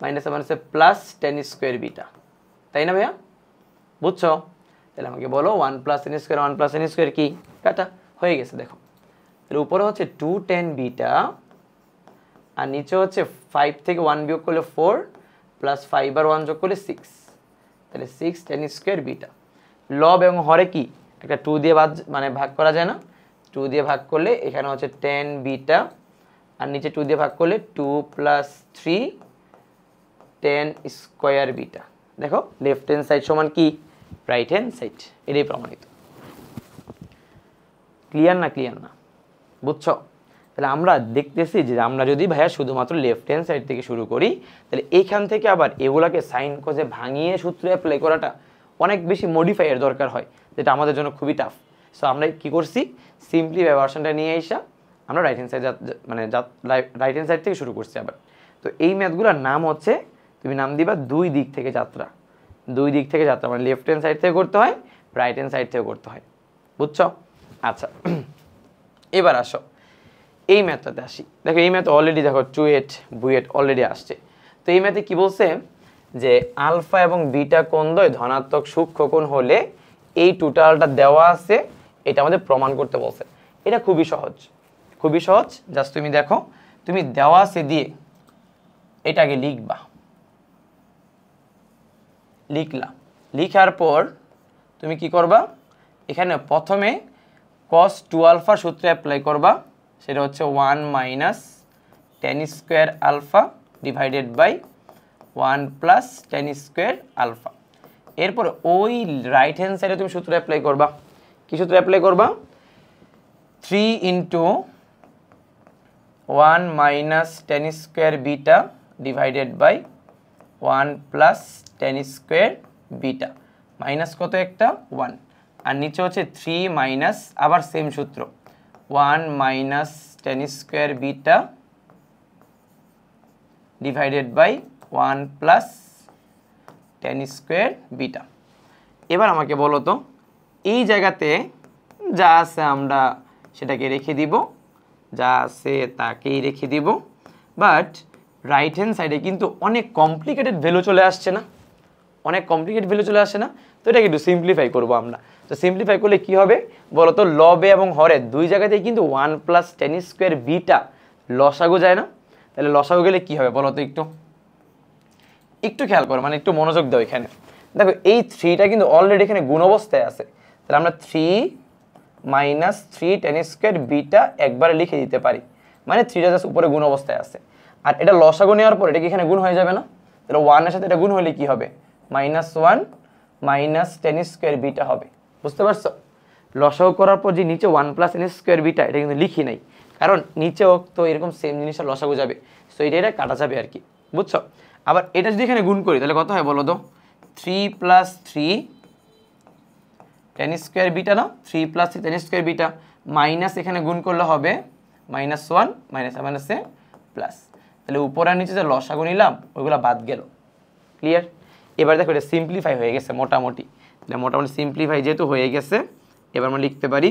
মাইনাস হচ্ছে প্লাস 10 স্কোয়ার বিটা, তাই না ভাইয়া, বুঝছো? তাহলে আমাকে বলো 1 + 10 স্কোয়ার 1 + 10 স্কোয়ার কি কাটা হয়ে গেছে। দেখো তাহলে উপরে হচ্ছে 2 tan বিটা, আর নিচে হচ্ছে 5 থেকে 1 বিয়োগ করলে 4 প্লাস 5 আর 1 যোগ করলে 6, তাহলে 6 tan স্কোয়ার বিটা। লব এবং হরে কি একটা 2 দিয়ে ভাগ করা যায় না, 2 দিয়ে ভাগ করলে এখানে হচ্ছে tan বিটা, আর নিচে 2 দিয়ে ভাগ করলে 2 + 3 tan স্কোয়ার বিটা। দেখো লেফট হ্যান্ড সাইড সমান কি রাইট হ্যান্ড সাইড, এটাই প্রমাণিত। ক্লিয়ার না, ক্লিয়ার না, বুঝছো? তাহলে আমরা দেখতেছি যে আমরা যদি ভাইয়া শুধুমাত্র লেফট হ্যান্ড সাইড থেকে শুরু করি, তাহলে এইখান থেকে আবার এগুলাকে সাইন কজে ভাঙিয়ে সূত্রে অ্যাপ্লাই করাটা অনেক বেশি মডিফাইয়ের দরকার হয়, যেটা আমাদের জন্য খুবই টাফ। সো আমরা কি করছি, সিম্পলি ভার্সনটা নিয়ে এসে আমরা right hand side right hand side থেকে শুরু করছি আবার। তো এই ম্যাথগুলোর নাম হচ্ছে, তুমি নাম দিবা দুই দিক থেকে যাত্রা, দুই দিক থেকে যাত্রা, মানে লেফট হ্যান্ড সাইড থেকে করতে হয়, রাইট হ্যান্ড সাইড থেকে করতে হয়, বুঝছো? আচ্ছা এবার আসো এই ম্যাথটাতে আসি। দেখো এই ম্যাথ অলরেডি দেখো চুয়েট বুয়েট অলরেডি আসছে। তো এই ম্যাথে কি বলছে যে আলফা এবং বিটা কোণদ্বয় ধনাত্মক সূক্ষ্ম কোণ হলে এই টোটালটা দেওয়া আছে, এটা আমাদের প্রমাণ করতে বলছে। এটা খুবই সহজ, খুবই সহজ। জাস্ট তুমি দেখো, তুমি দেওয়া আছে দিয়ে এটাকে লিখবা, লিখলা, লিখার পর তুমি কি করবা, এখানে প্রথমে cos 2 আলফা সূত্রে অ্যাপ্লাই করবা, সেটা হচ্ছে 1 minus 10 square alpha divided by 1 plus 10 square alpha. এরপর ওই রাইট হ্যান্ড সাইডে তুমি সূত্র অ্যাপ্লাই করবা, কি সূত্র অ্যাপ্লাই করবা, 3 into 1 minus 10 square beta divided by 1 plus 10 square beta, minus কত একটা 1, আর নিচে হচ্ছে 3 মাইনাস আবার সেম সূত্র 1 minus 10 square beta divided by 1 plus 10 square beta. এবার আমাকে বলো তো এই জায়গাতে যা আছে আমরা সেটাকে রেখে দিব, যা আছে তাকেই রেখে দিব, বাট রাইট হ্যান্ড সাইডে কিন্তু অনেক কমপ্লিকেটেড ভ্যালু চলে আসছে না, অনেক কমপ্লিকেটেড ভ্যালু চলে আসে না, তো এটাকে একটু সিম্পলিফাই করবো আমরা। তো সিম্পলিফাই করলে কি হবে বলো তো, লবে এবং হরে দুই জায়গাতেই কিন্তু 1 প্লাস 10 স্কোয়ার বিটা লসাগু যায় না, তাহলে লসাগু গেলে কি হবে বলো তো, একটু একটু খেয়াল করো, মানে একটু মনোযোগ দাও এখানে। দেখো এই 3টা কিন্তু অলরেডি এখানে গুণ অবস্থায় আছে, তাহলে আমরা 3 মাইনাস 3 টেন স্কোয়ার বিটা একবারে লিখে দিতে পারি, মানে 3টা জাস্ট উপরে গুণ অবস্থায় আছে। আর এটা লসাগু নেওয়ার পর এটা কি এখানে গুণ হয়ে যাবে না? তাহলে 1 এর সাথে এটা গুণ হলে কি হবে? -1 মাইনাস টেন স্কোয়ার বিটা হবে। বুঝতে পারছো? লসাগু করার পর যে নিচে 1 প্লাস টেন স্কোয়ার বিটা এটা কিন্তু লিখি নাই, কারণ নিচেও তো এরকম সেম জিনিসটা লসাগু যাবে, সো এটা কাটা যাবে আর কি। বুঝছো? আবার এটা যদি এখানে গুণ করি তাহলে কত হয় বলো তো? 3 প্লাস 3 টেন স্কোয়ার বিটা না, 3 plus 3 tan square beta, minus এখানে গুণ করলে হবে -1 মাইনাস মাইনাসে প্লাস। তাহলে উপর আর নিচে যে লসাগু নিলাম ওইগুলো বাদ গেল। ক্লিয়ার? এবার দেখো এটা সিম্পলিফাই হয়ে গেছে মোটামুটি। তাহলে মোটামুটি সিম্পলিফাই যেহেতু হয়ে গেছে, এবার আমরা লিখতে পারি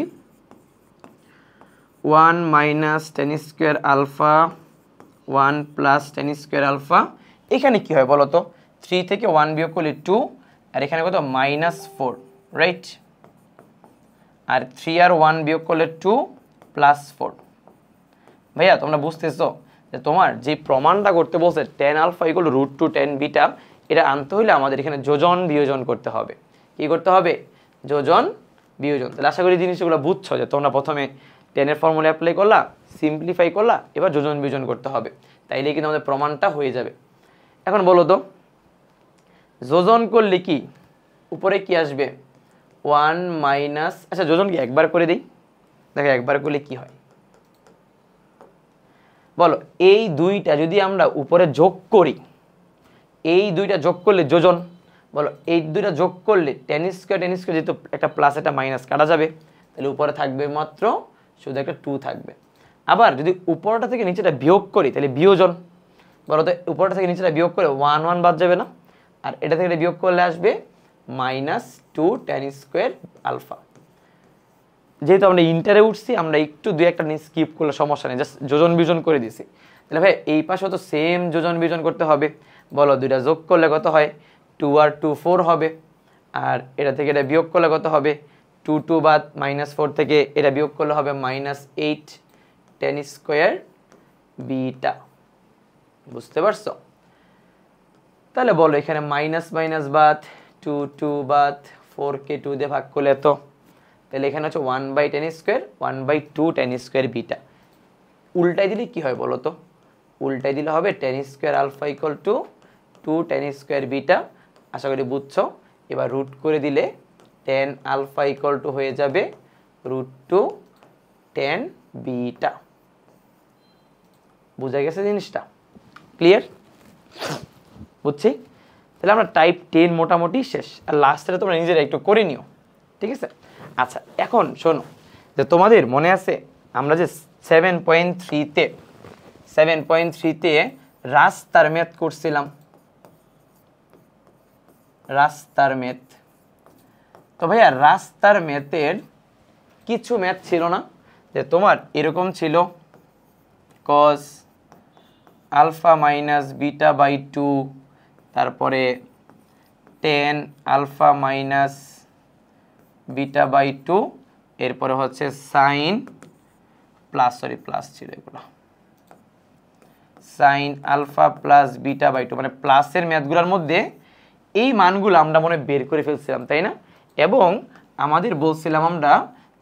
1 minus ten square alpha 1 plus ten square alpha. এখানে কি হয় বলো তো? 3 থেকে 1 বিয়োগ করলে 2, আর এখানে কত? -4, রাইট? আর 3 আর 1 বিয়োগ করলে 2 প্লাস 4। ভাইয়া তোমরা বুঝতেছো যে তোমার যে প্রমাণটা করতে বলছে tan alpha equal to √2 tan beta, এটা আনতে হলে আমাদের এখানে যোজন বিয়োজন করতে হবে। কি করতে হবে? যোজন বিয়োজন। তাহলে আশা করি জিনিসগুলো বুঝছো যে তোমরা প্রথমে tan এর ফর্মুলা অ্যাপ্লাই করলা, সিম্পলিফাই করলা, এবার যোজন বিয়োজন করতে হবে, তাইলে কিন্তু আমাদের প্রমাণটা হয়ে যাবে। এখন বলো তো যোজন করলে কি উপরে কি আসবে? 1 মাইনাস, আচ্ছা যোজন কি একবার করে দিই, দেখো একবার করলে কি হয় বলো? এই দুইটা যদি আমরা উপরে যোগ করি, এই দুইটা যোগ করলে যোজন, বলো এই দুইটা যোগ করলে টেন স্কোয়ার যেহেতু একটা প্লাস একটা মাইনাস কাটা যাবে, তাহলে উপরে থাকবে মাত্র শুধু একটা 2 থাকবে। আবার যদি উপরটা থেকে নিচেটা বিয়োগ করি তাহলে বিয়োজন, বলো তো উপরটা থেকে নিচেটা বিয়োগ করে 1 1 বাদ যাবে না? আর এটা থেকে বিয়োগ করলে আসবে -2 tan স্কোয়ার আলফা। যেহেতু আমরা ইন্টারে উঠছি, আমরা একটু দুই একটা নিয়ে স্কিপ করলে সমস্যা নেই, জাস্ট যোজন বিয়োজন করে দিছি। তাহলে ভাই এই পাশেও তো সেম যোজন বিয়োজন করতে হবে। বলো দুইটা যোগ করলে কত হয়? 2 আর 2 4 হবে। আর এটা থেকে এটা বিয়োগ করলে কত হবে? 2 2 বাদ -4 থেকে এটা বিয়োগ করলে হবে -8 tan স্কোয়ার বিটা। বুঝতে পারছো? তাহলে বলো এখানে মাইনাস মাইনাস বাদ 2 2 বাদ 4কে 2 দিয়ে ভাগ করলে তো, তাহলে এখানে হচ্ছে 1/10 স্কোয়ার 1/2 tan স্কোয়ার বিটা। উল্টাই দিলে কি হয় বলো তো? উল্টাই দিলে হবে tan square alpha equal to 2 tan square beta. আশা করি বুঝছো। এবার রুট করে দিলে tan আলফা ইকুয়াল টু হয়ে যাবে √2 tan বিটা। বুঝা গেছে জিনিসটা? ক্লিয়ার? বুঝছি? তাহলে আমরা টাইপ 10 মোটামুটি শেষ, আর লাস্টে তোমরা নিজেরা একটু করে নিও, ঠিক আছে? আচ্ছা এখন শোনো, যে তোমাদের মনে আছে আমরা যে 7.3-তে রাস্তার ম্যাথ করছিলাম, রাস্তার ম্যাথ। তো ভাইয়া রাস্তার ম্যাথের কিছু ম্যাথ ছিল না, যে তোমার এরকম ছিল cos alpha minus beta by 2, তারপরে tan alpha minus beta by 2, এরপরে হচ্ছে সাইন প্লাস ছিল এগুলো, sine alpha plus beta by 2, মানে প্লাসের ম্যাথগুলোর মধ্যে এই মানগুলো আমরা মনে বের করে ফেলছিলাম, তাই না? এবং আমাদের বলছিলাম আমরা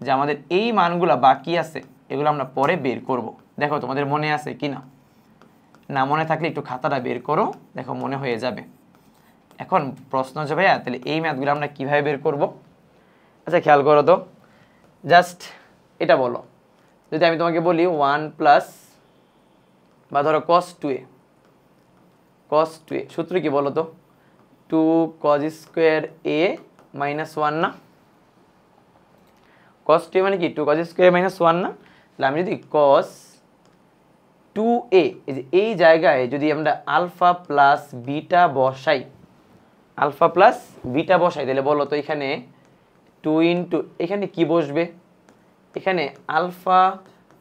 যে আমাদের এই মানগুলো বাকি আছে, এগুলো আমরা পরে বের করব। দেখো তোমাদের মনে আছে কি না? না মনে থাকলে একটু খাতাটা বের করো, দেখো মনে হয়ে যাবে। এখন প্রশ্ন হচ্ছে ভাইয়া তাহলে এই ম্যাথগুলো আমরা কিভাবে বের করব? আচ্ছা খেয়াল করো তো, জাস্ট এটা বলো, যদি আমি তোমাকে বলি 1 প্লাস বা ধরো cos 2a, সূত্র কি বলো তো? 2 cos স্কোয়ার a মাইনাস 1 না? cos 2a মানে কি 2 cos স্কোয়ার মাইনাস 1 না? তাহলে আমি যদি cos 2a এই জায়গায় যদি আমরা আলফা প্লাস বিটা বসাই, তাহলে বলো তো এখানে 2 ইন্টু এখানে কি বসবে? এখানে alpha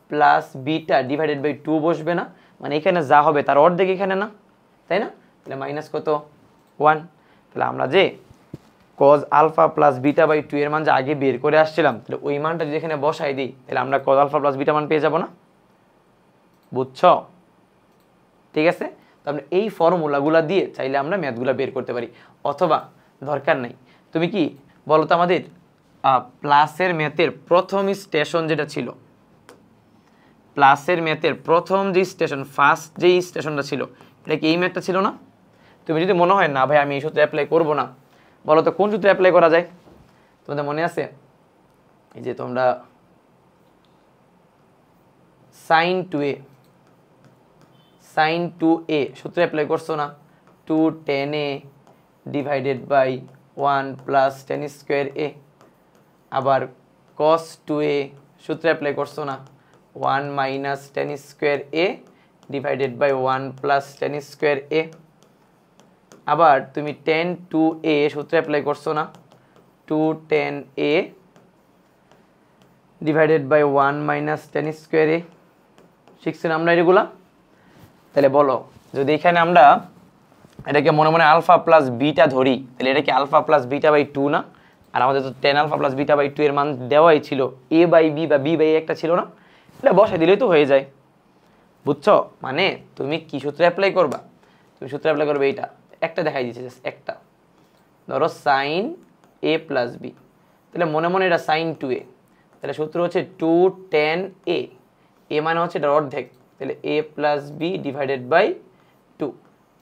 plus beta divided by 2 বসবে না? মানে এখানে যা হবে তার অর্ধেক এখানে না, তাই না? তাহলে মাইনাস কত? 1। তাহলে আমরা যে cos alpha plus beta by 2 এর মান যে আগে বের করে আসছিলাম, তাহলে ওই মানটা যদি এখানে বসাই দিই, তাহলে আমরা cos আলফা প্লাস বিটা মান পেয়ে যাব না? বুঝছো? ঠিক আছে? তো আমরা এই ফর্মুলাগুলো দিয়ে চাইলে আমরা ম্যাথগুলো বের করতে পারি, অথবা দরকার নাই তুমি কি বলো তো আমাদের প্লাসের ম্যাথের প্রথম স্টেশন যেটা ছিল, প্লাসের ম্যাথের প্রথম যে স্টেশন, ফার্স্ট যে স্টেশনটা ছিল, এটা কি এই ম্যাথটা ছিল না? তুমি যদি মনে হয় না ভাই আমি এই সূত্রে অ্যাপ্লাই করবো না, বলো তো কোন সূত্রে অ্যাপ্লাই করা যায়? তোমাদের মনে আছে? এই যে তোমরা sin 2a সূত্রে অ্যাপ্লাই করছো না? 2 tan a divided by 1 plus tan square a। আবার cos 2a সূত্রে অ্যাপ্লাই করছো না? 1 minus tan square a divided by 1 plus tan square a। আবার তুমি tan 2a সূত্রে অ্যাপ্লাই করছো না? 2 tan a divided by 1 minus tan square a। শিখছি না আমরা এগুলা? তাহলে বলো, যদি এখানে আমরা এটাকে মনে মনে আলফা প্লাস বিটা ধরি, তাহলে এটা কি আলফা প্লাস বিটা বাই 2 না? আর আমাদের তো ten alpha plus beta by 2 এর মান দেওয়াই ছিল, এ বাই বি বা বি বাই একটা ছিল না? এটা বসাই দিলেই তো হয়ে যায়। বুঝছো? মানে তুমি কি সূত্রে অ্যাপ্লাই করবা? তুমি সূত্রে অ্যাপ্লাই করবে এইটা, একটা দেখাই দিচ্ছি জাস্ট একটা। ধরো সাইন এ প্লাস বি, তাহলে মনে মনে এটা সাইন 2a, তাহলে সূত্র হচ্ছে 2 tan a, এ মানে হচ্ছে এটা অর্ধেক, তাহলে a plus B divided by 2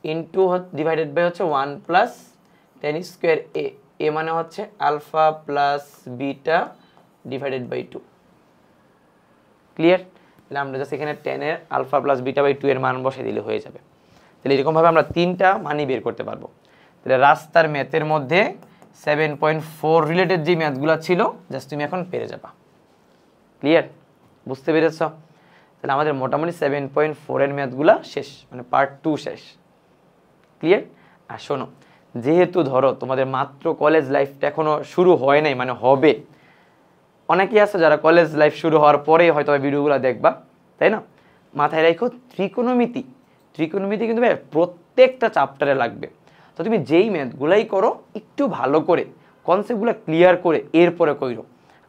into divided by হচ্ছে 1 প্লাস tan স্কোয়ার a, এ মানে হচ্ছে alpha plus beta divided by 2। Clear? তাহলে আমরা জাস্ট এখানে tan এর আলফা প্লাস বিটা বাই 2 এর মান বসে দিলে হয়ে যাবে। তাহলে এরকমভাবে আমরা তিনটা মানই বের করতে পারবো। তাহলে রাস্তার ম্যাথের মধ্যে 7.4 রিলেটেড যে ম্যাথগুলো ছিল জাস্ট তুমি এখন পেরে যাবা। ক্লিয়ার? বুঝতে পেরেছ? তাহলে আমাদের মোটামুটি 7.4 এর ম্যাথগুলো শেষ, মানে পার্ট 2 শেষ। ক্লিয়ার? আর শোনো, যেহেতু ধরো তোমাদের মাত্র কলেজ লাইফটা এখনো শুরু হয় নাই, মানে হবে, অনেকেই আছে যারা কলেজ লাইফ শুরু হওয়ার পরেই হয়তো ভিডিওগুলো দেখবা, তাই না? মাথায় রাখো ত্রিকোণমিতি কিন্তু ভাই প্রত্যেকটা চ্যাপ্টারে লাগবে। তো তুমি যেই ম্যাথগুলাই করো একটু ভালো করে কনসেপ্টগুলো ক্লিয়ার করে এরপরে কইরো।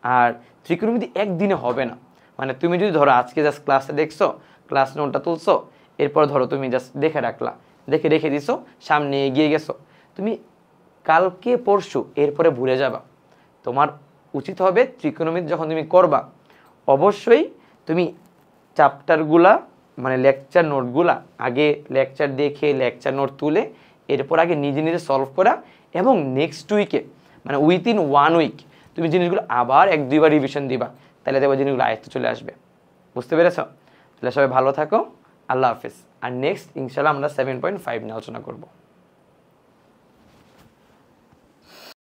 আর ত্রিকোণমিতি একদিনে হবে না, মানে তুমি যদি ধরো আজকে জাস্ট ক্লাসে দেখছো, ক্লাস নোটটা তুলছো, এরপর ধরো তুমি জাস্ট দেখে রাখলা, দেখে রেখে দিছো, সামনে এগিয়ে গেছো, তুমি কালকে পরশু এরপরে ভুলে যাবা। তোমার উচিত হবে ত্রিকোণমিতি যখন তুমি করবা অবশ্যই তুমি চ্যাপ্টারগুলা মানে লেকচার নোটগুলা আগে লেকচার দেখে লেকচার নোট তুলে এরপর আগে নিজে নিজে সলভ করা, এবং নেক্সট উইকে মানে উইথিন 1 উইক তুমি জিনিসগুলো আবার 1-2বার রিভিশন দিবা, তাহলে দেখো জিনিসগুলো আয়ত্তে চলে আসবে। বুঝতে পেরেছ? তাহলে সবাই ভালো থাকো, আল্লাহ হাফেজ। আর নেক্সট ইনশাল্লাহ আমরা 7.5 নিয়ে আলোচনা করবো।